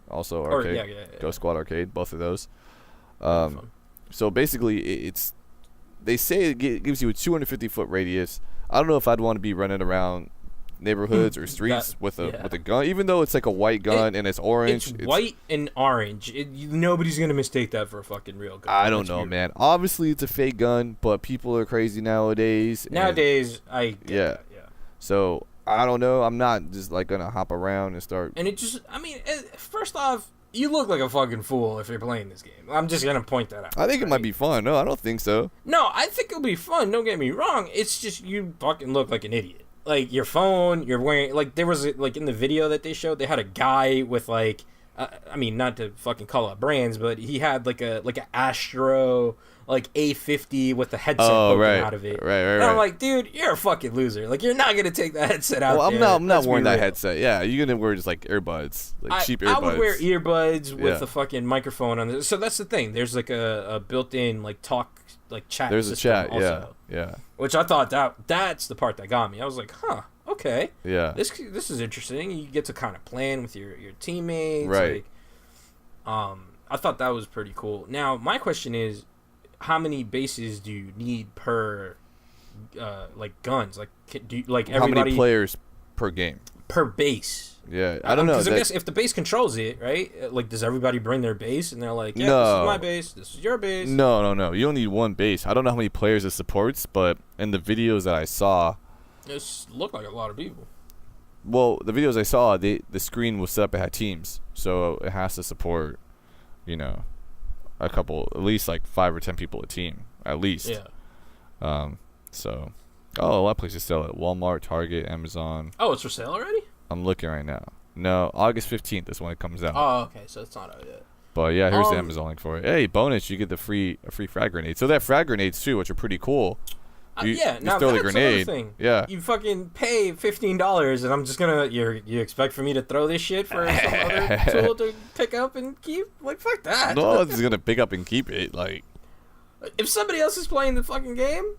also arcade. Yeah. Ghost Squad Arcade, both of those. So basically, they say it gives you a 250-foot radius. I don't know if I'd want to be running around neighborhoods or streets with a gun, even though it's like a white gun and it's orange. It's white and orange. Nobody's gonna mistake that for a fucking real gun. I don't know, man. Obviously, it's a fake gun, but people are crazy nowadays. I get that, yeah. So I don't know. I'm not just like gonna hop around and start. And first off, you look like a fucking fool if you're playing this game. I'm just gonna point that out. I think it might be fun. No, I don't think so. No, I think it'll be fun. Don't get me wrong. It's just you fucking look like an idiot. Like your phone, you're wearing like there was like in the video that they showed, they had a guy with like, not to fucking call out brands, but he had like an Astro like A50 with the headset poking out of it. Right. And I'm like, dude, you're a fucking loser. Like you're not gonna take that headset out. Well, I'm not wearing that headset. Yeah, you're gonna wear just like earbuds, like cheap earbuds. I would wear earbuds with a fucking microphone on it. So that's the thing. There's like a built-in like talk like chat. There's a chat. Also, yeah. Which I thought that's the part that got me. I was like, huh, okay. Yeah. This is interesting. You get to kind of plan with your teammates. Right. Like, I thought that was pretty cool. Now my question is, how many bases do you need per, like guns? Like, do you, like everybody? How many players per game? Per base. Yeah, I don't know. Because I guess if the base controls it, right? Like, does everybody bring their base and they're like, yeah, no. This is my base, this is your base? No. You don't need one base. I don't know how many players it supports, but in the videos that I saw, it looked like a lot of people. Well, the videos I saw, the screen was set up. It had teams, so it has to support, a couple, at least like 5 or 10 people a team, at least. Yeah. So, a lot of places sell it. Walmart, Target, Amazon. Oh, it's for sale already? I'm looking right now. No, August 15th is when it comes out. Oh, okay, so it's not out yet. But yeah, here's the Amazon link for it. Hey, bonus, you get a free frag grenade. So they have frag grenades too, which are pretty cool. You now throw the that's grenade. another thing. Yeah. You fucking pay $15 and I'm just gonna you expect for me to throw this shit for some other tool to pick up and keep? Like, fuck that. No one's gonna pick up and keep it. Like, if somebody else is playing the fucking game,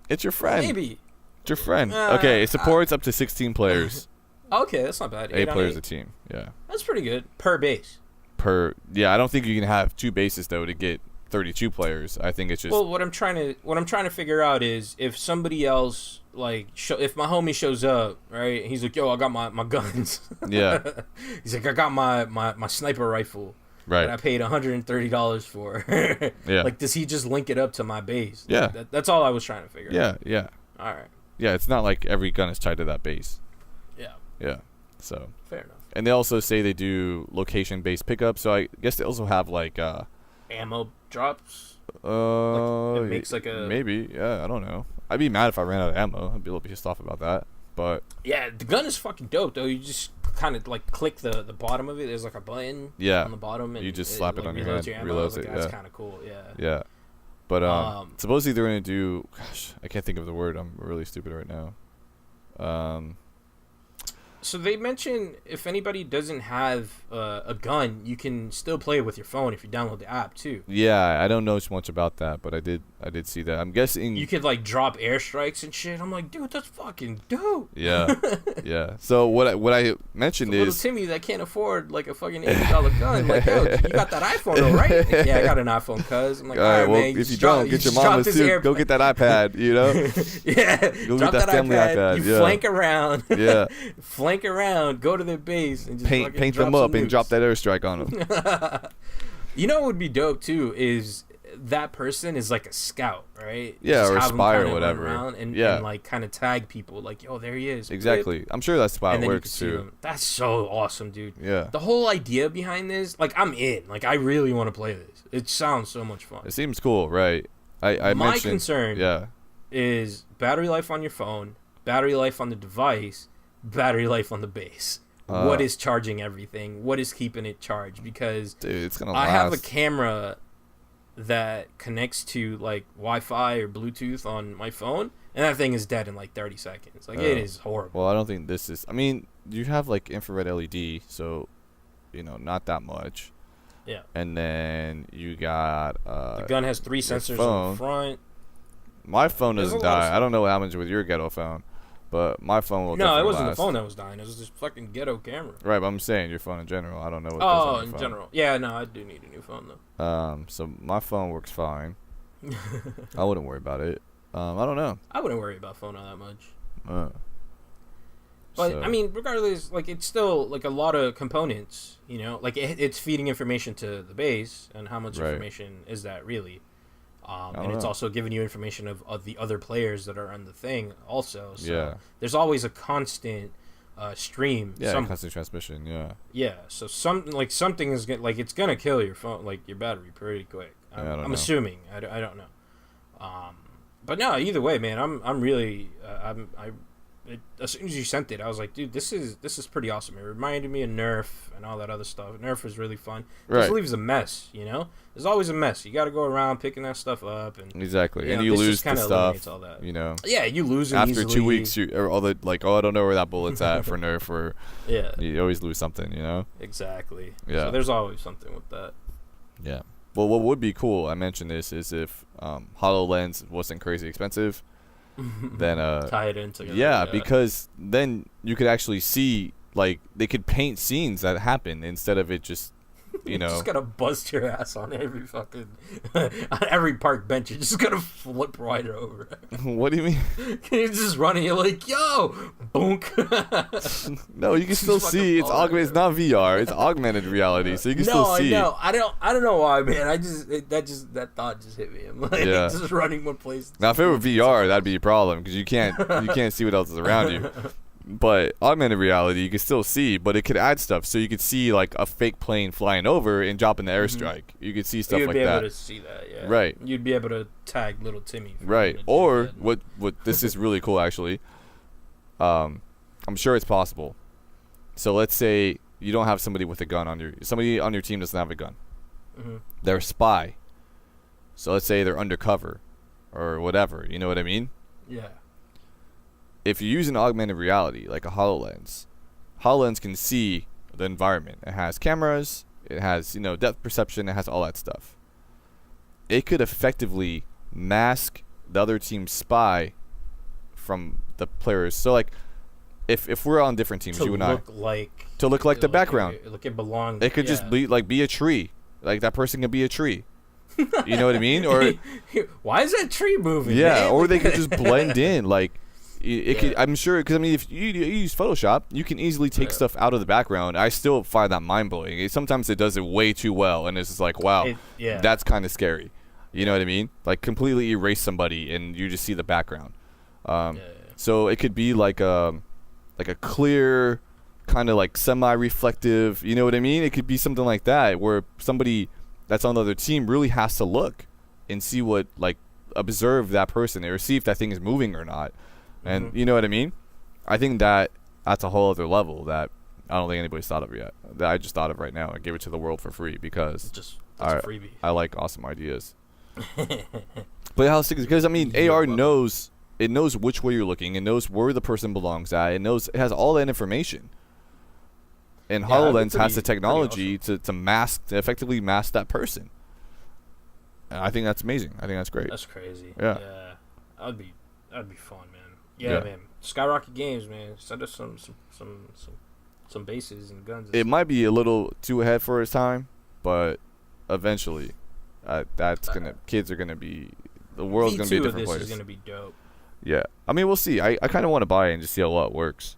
it's your friend. Maybe. It's your friend. Okay, it supports up to 16 players. Okay, that's not bad. 8 players a team. Yeah. That's pretty good per base. Yeah, I don't think you can have 2 bases though to get 32 players. I think it's just. Well, what I'm trying to figure out is if somebody else if my homie shows up, right? He's like, yo, I got my guns. Yeah. He's like, I got my sniper rifle. Right. That I paid $130 for. Yeah. Like, does he just link it up to my base? Yeah. That's all I was trying to figure out. Yeah. All right. Yeah, it's not like every gun is tied to that base. Yeah. Yeah. So. Fair enough. And they also say they do location-based pickup. So I guess they also have like ammo drops. It makes like a maybe. Yeah, I don't know. I'd be mad if I ran out of ammo. I'd be a little pissed off about that. But yeah, the gun is fucking dope though. You just kind of like click the bottom of it. There's like a button on the bottom, and you just slap it on your hand. Reloads it. That's kind of cool. Yeah. Yeah. But supposedly they're gonna do. Gosh, I can't think of the word. I'm really stupid right now. So they mentioned if anybody doesn't have a gun, you can still play it with your phone if you download the app too. Yeah, I don't know too much about that, but I did see that. I'm guessing you could like drop airstrikes and shit. I'm like, dude, that's fucking dope. Yeah, yeah. So what I mentioned is little Timmy that can't afford like a fucking $80 gun. Like, yo, you got that iPhone though, right? Like, yeah, I got an iPhone, cuz. I'm like, all right, well, man. if you don't, get your mama's too. Go get that iPad, you know? Yeah, go drop get that family iPad. You flank around. Yeah, flank around. Go to their base and just paint them up and drop that airstrike on them. You know what would be dope too is that person is like a scout, right? Yeah, just or a spy or run whatever. And like kind of tag people like, yo, there he is. Exactly. I'm sure that's why it works too. That's so awesome, dude. Yeah. The whole idea behind this, like, I'm in. Like, I really want to play this. It sounds so much fun. It seems cool, right? My concern is battery life on your phone, battery life on the device, battery life on the base. What is charging everything? What is keeping it charged? Because dude, it's gonna last. I have a camera that connects to like Wi-Fi or Bluetooth on my phone, and that thing is dead in like 30 seconds. Like, it is horrible. Well, I don't think this is. I mean, you have like infrared LED, so not that much. Yeah. And then you got the gun has 3 sensors on the front. My phone doesn't die. I don't know what happens with your ghetto phone. But my phone will definitely No, it wasn't last. the phone that was dying. It was this fucking ghetto camera. Right, but I'm saying your phone in general. I don't know what Oh, in general. Yeah, no, I do need a new phone, though. So my phone works fine. I wouldn't worry about it. I don't know. I wouldn't worry about phone all that much. But, So. I mean, regardless, like, it's still, like, a lot of components, Like, it's feeding information to the base, and how much information is that, really? And it's also giving you information of the other players that are on the thing also. So there's always a constant stream. Yeah, constant transmission, Yeah, so something is it's gonna kill your phone, like your battery pretty quick. I'm assuming. I don't know. But no, either way, man, I'm really as soon as you sent it, I was like, dude, this is pretty awesome. It reminded me of Nerf and all that other stuff. Nerf was really fun. It just leaves a mess, There's always a mess. You got to go around picking that stuff up, and exactly, and you lose the stuff. All that. Yeah, you lose it after easily. 2 weeks. I don't know where that bullet's at for Nerf, or you always lose something, Exactly. Yeah. So there's always something with that. Yeah. Well, what would be cool, I mentioned this, is if HoloLens wasn't crazy expensive. Then tie it in together. Yeah, because then you could actually see, like, they could paint scenes that happen instead of it just you just gotta bust your ass on every fucking on every park bench. You're just gonna flip right over. What do you mean? You're just running. You're like, yo, boonk. No, you can still see. It's augmented. It's not VR. It's augmented reality, so you can still see. No, I don't know why, man. That thought just hit me. I'm like, just running one place. Now, if it were VR, that'd be a problem because you can't see what else is around you. But augmented reality, you can still see, but it could add stuff. So you could see like a fake plane flying over and dropping the airstrike. You could see stuff like that. You'd be able to see that, yeah. Right. You'd be able to tag little Timmy. Right. Or what this is really cool actually. I'm sure it's possible. So let's say you don't have somebody with a gun somebody on your team doesn't have a gun. Mm-hmm. They're a spy. So let's say they're undercover or whatever. You know what I mean? Yeah. If you use an augmented reality, like a HoloLens can see the environment. It has cameras, it has, depth perception, it has all that stuff. It could effectively mask the other team's spy from the players. So, like, if we're on different teams, you and I. To look like the background. It belongs. It could just be a tree. Like, that person can be a tree. You know what I mean? Or why is that tree moving? Yeah, man? or they could just blend in, like. Could, I'm sure, because if you use Photoshop, you can easily take stuff out of the background. I still find that mind-blowing. Sometimes it does it way too well, and it's just like, wow, that's kind of scary. You know what I mean? Like, completely erase somebody, and you just see the background. So it could be like a clear, kind of like semi-reflective, you know what I mean? It could be something like that, where somebody that's on the other team really has to look and see what, like, observe that person or see if that thing is moving or not. And you know what I mean? I think that's a whole other level that I don't think anybody's thought of yet. That I just thought of right now. I gave it to the world for free because That's a freebie. I like awesome ideas. But how sick is, because I mean, AR knows which way you're looking. It knows where the person belongs at. It has all that information. And HoloLens has the technology awesome. to effectively mask that person. And I think that's amazing. I think that's great. That's crazy. Yeah. That'd be fun, man. Yeah, man. Skyrocket Games, man. Send us some bases and guns. And it might be a little too ahead for its time, but eventually, kids are gonna be, the world's gonna be a different place. This is gonna be dope. Yeah, I mean, we'll see. I kind of want to buy it and just see how well it works.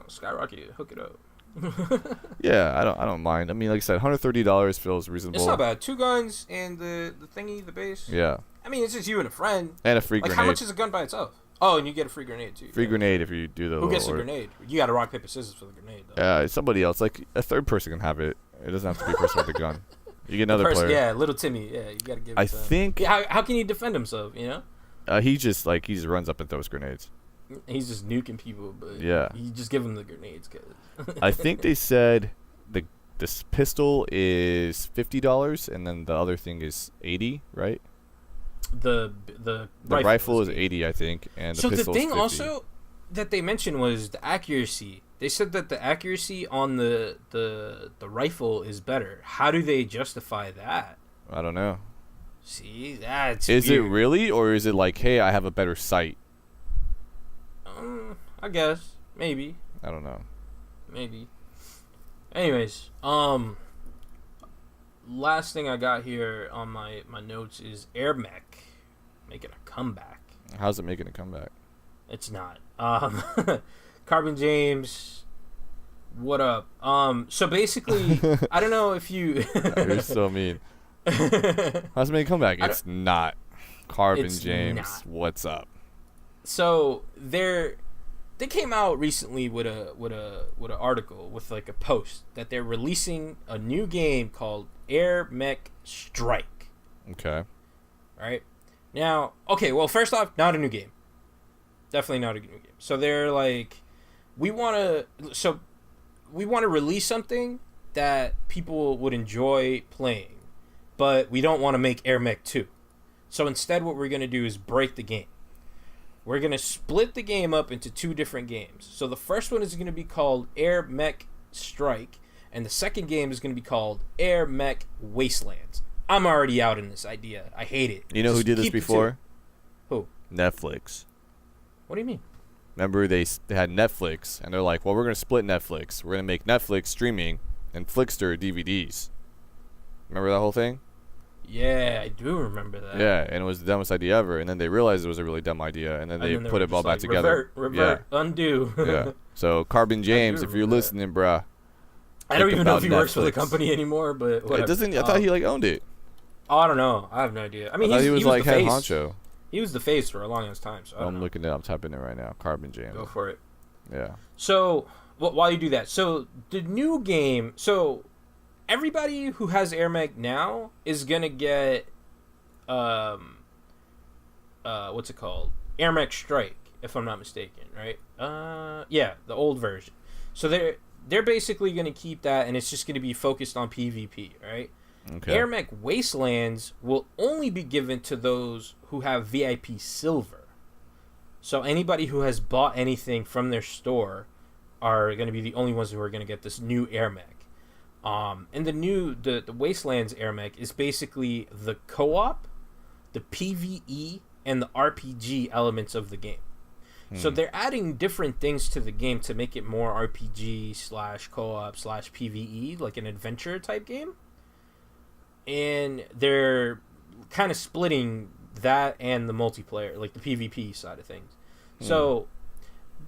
Skyrocket, hook it up. Yeah, I don't mind. I mean, like I said, $130 feels reasonable. It's not bad. 2 guns and the thingy, the base. Yeah. I mean, it's just you and a friend. And a free grenade. How much is a gun by itself? Oh, and you get a free grenade too. Free grenade if you do the. Who gets a grenade? You got to rock paper scissors for the grenade, though. Yeah, it's somebody else. Like a third person can have it. It doesn't have to be a person with a gun. You get another player. Yeah, little Timmy. Yeah, you got to give it to him. think. Yeah, how can he defend himself? You know. He just runs up and throws grenades. He's just nuking people, but yeah, you just give him the grenades. Cause I think they said this pistol is $50 and then the other thing is $80, right? The rifle is $80, I think, and the pistol is $50. So the thing also that they mentioned was the accuracy. They said that the accuracy on the rifle is better. How do they justify that? I don't know. See, that's is weird. it really, or is it like, hey, I have a better sight? I guess maybe. I don't know. Maybe. Anyways, last thing I got here on my notes is Air Mech making a comeback. How's it making a comeback? It's not. Carbon James, what up? So basically, I don't know if you. You're so mean. How's it making a comeback? It's not. Carbon James, not. What's up? So they came out recently with an article with like a post that they're releasing a new game called Air Mech Strike. Okay. Right. Now, okay. Well, first off, not a new game. Definitely not a new game. So they're like, we want to release something that people would enjoy playing, but we don't want to make Air Mech 2. So instead, what we're gonna do is break the game. We're going to split the game up into 2 different games. So the first one is going to be called Air Mech Strike, and the second game is going to be called Air Mech Wastelands. I'm already out in this idea. I hate it. You know who did this before? Who? Netflix. What do you mean? Remember, they had Netflix, and they're like, well, we're going to split Netflix. We're going to make Netflix streaming and Flickster DVDs. Remember that whole thing? Yeah, I do remember that. Yeah, and it was the dumbest idea ever. And then they realized it was a really dumb idea, and then they put it all back together. Revert, undo. Yeah. So Carbon James, if you're listening, bruh. I don't even know if he works for the company anymore, but whatever. It doesn't. I thought he owned it. Oh, I don't know. I have no idea. I mean, he was like head face. honcho. He was the face for a long time. So I'm looking it up. I'm typing it right now. Carbon James. Go for it. Yeah. So while you do that, so the new game. So everybody who has Air Mech now is gonna get what's it called? Air Mech Strike, if I'm not mistaken, right? Yeah, the old version. So they're basically gonna keep that, and it's just gonna be focused on PvP, right? Okay. Air Mech Wastelands will only be given to those who have VIP Silver. So anybody who has bought anything from their store are going to be the only ones who are going to get this new Air Mech. And the Wastelands Air Mech is basically the co-op, the PvE, and the RPG elements of the game. So they're adding different things to the game to make it more RPG/co-op/PvE, like an adventure type game. And they're kind of splitting that and the multiplayer, like the PvP side of things. So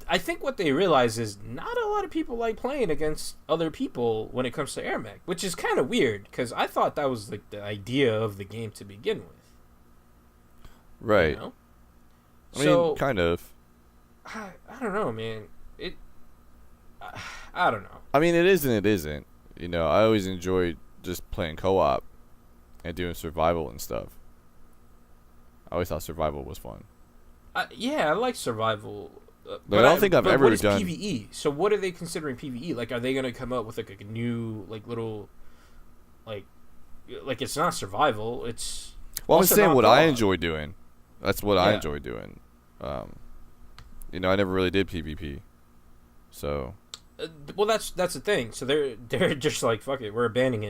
I think what they realize is not a lot of people like playing against other people when it comes to Air Mech, which is kind of weird because I thought that was like the idea of the game to begin with. Right. You know? I mean, kind of. I don't know, man. I don't know. I mean, it is and it isn't. You know, I always enjoyed just playing co-op. and doing survival and stuff. I always thought survival was fun. Yeah, I like survival. But I don't think I've ever what is done PvE. So what are they considering PvE? Like, are they gonna come up with like a new like little like it's not survival? It's well, I'm saying what I dog. enjoy doing. That's what I enjoy doing. You know, I never really did PvP, so. Well, that's the thing. So they're just like, fuck it, we're abandoning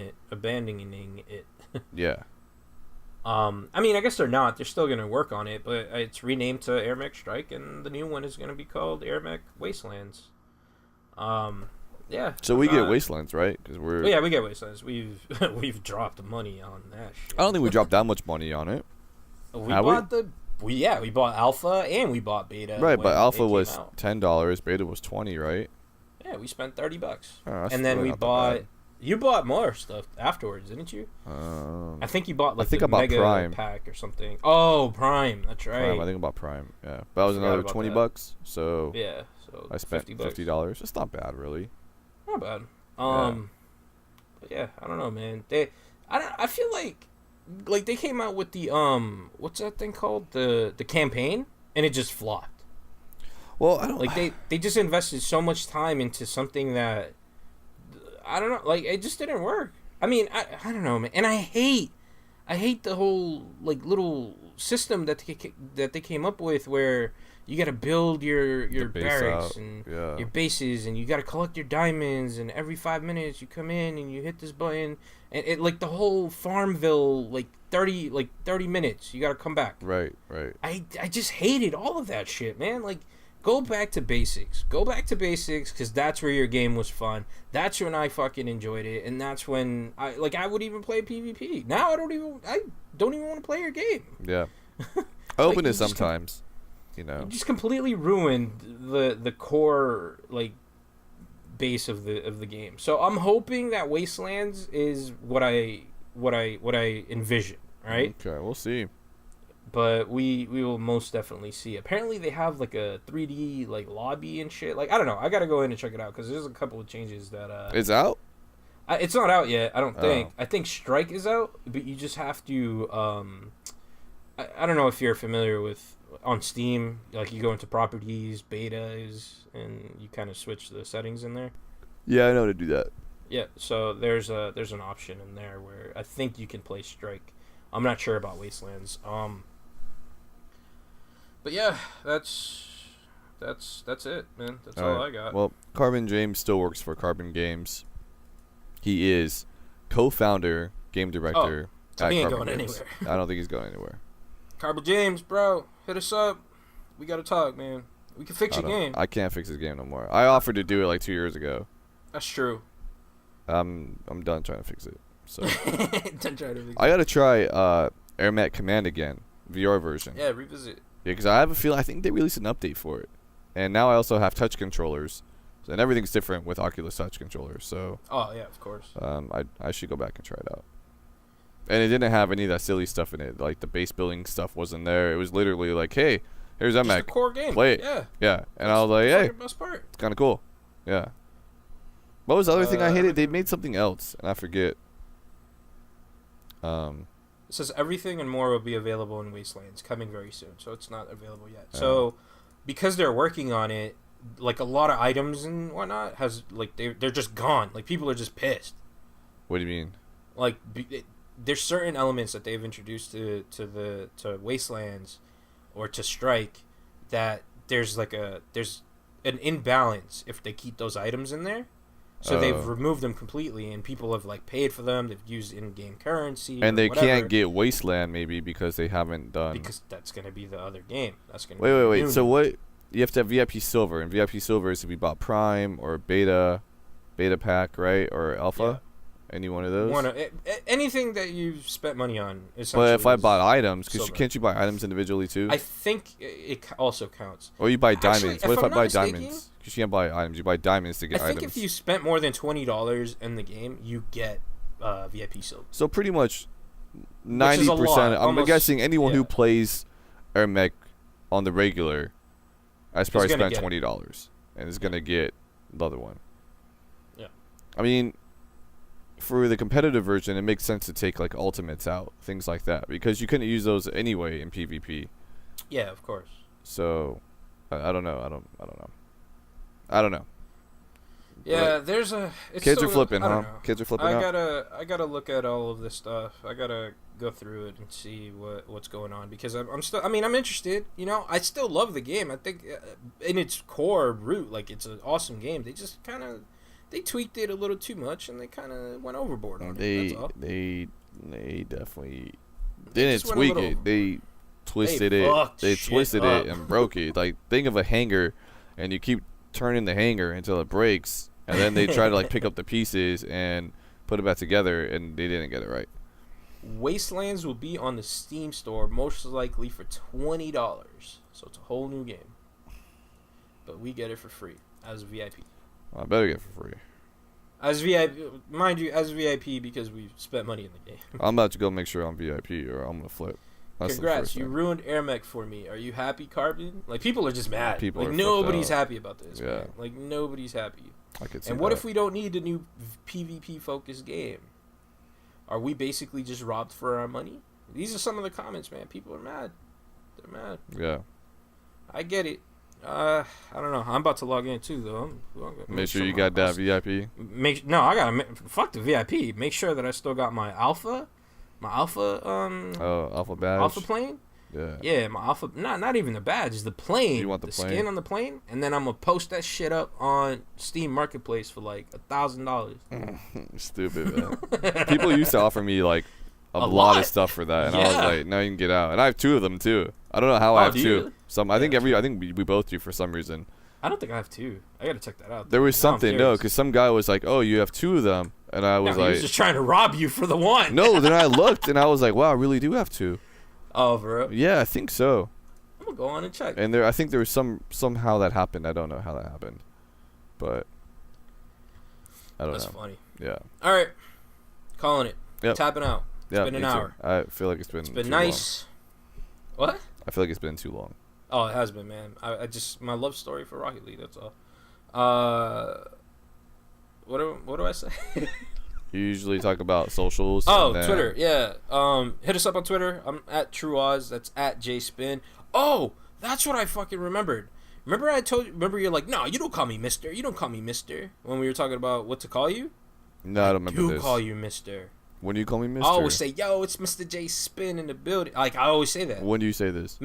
it. Yeah. I mean, I guess they're not. They're still gonna work on it, but it's renamed to Air Mech Strike, and the new one is gonna be called Air Mech Wastelands. Yeah. So we get Wastelands, right? Because we're. Yeah, we get Wastelands. We've dropped money on that shit. I don't think we dropped that much money on it. We bought Alpha and we bought Beta. Right, but Alpha was $10, Beta was $20, right? Yeah, we spent $30. Oh, and then we bought. You bought more stuff afterwards, didn't you? I think you bought like the Mega Prime pack or something. Oh, Prime, that's right. Prime, I think about Prime. Yeah, but that was another $20. So yeah, so I spent $50. It's not bad, really. Not bad. But yeah, I don't know, man. I feel like they came out with the what's that thing called, the campaign, and it just flopped. Well, I don't like they just invested so much time into something that I don't know, like it just didn't work. I mean, I don't know, man, and I hate the whole like little system that they came up with where you got to build your barracks and your bases, and you got to collect your diamonds, and every 5 minutes you come in and you hit this button, and it like the whole Farmville like 30 minutes you got to come back. Right. I just hated all of that shit, man. Like, go back to basics. Go back to basics, because that's where your game was fun. That's when I fucking enjoyed it, and that's when I would even play PvP. Now I don't even want to play your game. Yeah. I open it sometimes. You know. You just completely ruined the core like base of the game. So I'm hoping that Wastelands is what I envision, right? Okay, we'll see. But we will most definitely see. Apparently they have like a 3D like lobby and shit. Like, I don't know. I gotta go in and check it out, because there's a couple of changes that It's out? It's not out yet, I don't think. I think Strike is out, but you just have to I don't know if you're familiar with on Steam, like you go into properties, betas, and you kind of switch the settings in there. Yeah, I know how to do that. Yeah, so there's an option in there where I think you can play Strike. I'm not sure about Wastelands. But yeah, that's it, man. That's all I got. Well, Carbon James still works for Carbon Games. He is co-founder, game director at he ain't Carbon going Games. anywhere. I don't think he's going anywhere. Carbon James, bro, hit us up. We gotta talk, man. We can fix your game. I can't fix his game no more. I offered to do it like 2 years ago. That's true. I'm done trying to fix it. So Done trying to fix it. I gotta try Air Mech Command again, VR version. Yeah, revisit. Yeah, because I have a feeling I think they released an update for it, and now I also have touch controllers, and everything's different with Oculus touch controllers. So oh yeah, of course. I should go back and try it out. And it didn't have any of that silly stuff in it, like the base building stuff wasn't there. It was literally like, hey, here's Air Mech, core game. play it. Yeah. And I was like, hey, best part. it's kind of cool. Yeah. What was the other thing I hated? They made something else, and I forget. It says everything and more will be available in Wastelands coming very soon, so it's not available yet. So, because they're working on it, like a lot of items and whatnot has like they're just gone. Like, people are just pissed. What do you mean? Like, there's certain elements that they've introduced to Wastelands or to Strike that there's an imbalance if they keep those items in there. So they've removed them completely, and people have like paid for them. They've used in-game currency, and they can't get Wasteland maybe because they haven't done. Because that's gonna be the other game. That's gonna. Wait. So what? You have to have VIP Silver, and VIP Silver is if you bought Prime or Beta Pack, right, or Alpha. Yeah. Any one of those. Anything that you've spent money on. But if I bought items, because can't you buy items individually too? I think it also counts. Or you buy diamonds. Actually, what if I buy diamonds? Because you can't buy items. You buy diamonds to get items. I think if you spent more than $20 in the game, you get VIP Silver. So pretty much 90%. I'm guessing anyone who plays Air Mech on the regular has probably spent $20 and is gonna get the other one. Yeah. I mean, for the competitive version, it makes sense to take like ultimates out, things like that, because you couldn't use those anyway in PvP. Yeah, of course. So, I don't know. I don't know. Yeah, But there's a. It's kids so, are flipping, I don't huh? know. Kids are flipping out. I gotta look at all of this stuff. I gotta go through it and see what's going on, because I'm still. I mean, I'm interested. You know, I still love the game. I think in its core root, like, it's an awesome game. They just kind of they tweaked it a little too much, and they kind of went overboard on it. That's all. They definitely didn't just went a tweak little- it. They twisted They it. fucked They shit twisted up. it and broke it. Like, think of a hanger, and you keep turning the hanger until it breaks, and then they try to like pick up the pieces and put it back together, and they didn't get it right. Wastelands will be on the Steam store most likely for $20, so it's a whole new game. But we get it for free as VIP. I better get it for free. As VIP, mind you, as VIP because we spent money in the game. I'm about to go make sure I'm VIP, or I'm gonna flip. That's the Congrats, first you thing. ruined Air Mech for me. Are you happy, Carbon? Like, people are just mad. People like, are nobody's fucked out. happy about this, Yeah. man. Like, nobody's happy. I could see And what that. if we don't need a new PvP focused game? Are we basically just robbed for our money? These are some of the comments, man. People are mad. They're mad. Yeah. I get it. I don't know. I'm about to log in too, though. Make sure you got that VIP. I gotta fuck the VIP. Make sure that I still got my alpha Alpha badge. alpha plane. Yeah, my alpha. Not even the badge. It's the plane. You want the plane? skin on the plane, and then I'm gonna post that shit up on Steam Marketplace for like $1,000. Stupid, man. People used to offer me like a lot lot. of stuff for that, and I was Yeah. like, "No, you can get out." And I have two of them too. I don't know how I Oh, have do two. you? I think we both do for some reason. I don't think I have two. I gotta check that out. There was Now I'm something curious. because some guy was like, "Oh, you have two of them," and I was No, he like, was just trying to rob you for the one. "No." Then I looked and I was like, "Wow, I really do have two." Oh, bro. Yeah, I think so. I'm gonna go on and check. And I think there was somehow that happened. I don't know how that happened, but I don't That's know. funny. Yeah. All right, calling it. Yep. Tapping out. Yeah. been an me too. hour. I feel like it's been. It's been too nice. What? long. I feel like it's been too long. Oh, it has been, man. I just my love story for Rocket League. That's all. What do I say? You usually talk about socials. Oh, and then Twitter. Yeah. Hit us up on Twitter. I'm at TrueOz. That's at JSpin. Oh, that's what I fucking remembered. Remember Remember you're like, no, you don't call me Mister. You don't call me Mister. When we were talking about what to call you. No, I don't remember do this. call you Mister. When do you call me Mister? I always say, yo, it's Mr. J Spin in the building. Like, I always say that. When do you say this?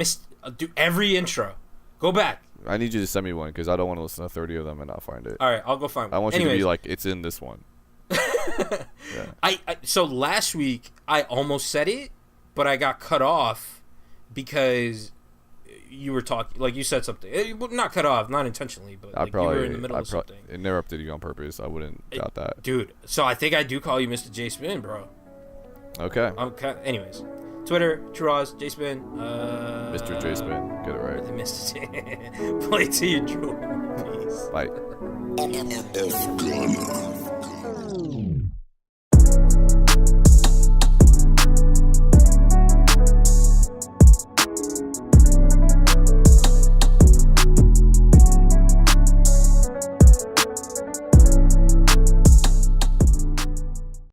Do every intro. Go back. I need you to send me one because I don't want to listen to 30 of them and not find it. All right, I'll go find one. I want you Anyways, to be like, it's in this one. Yeah. So last week I almost said it, but I got cut off because you were talking, like you said something. Not cut off, not intentionally, but like you were in the middle of something. Interrupted you on purpose. I wouldn't doubt that. Dude, so I think I do call you Mr. J Spin, bro. Okay. Anyways, Twitter, TrueOz, J Spin. Mr. J Spin. Get it right. Mr. J. Play to your drool. Peace. Bye. F Ghana.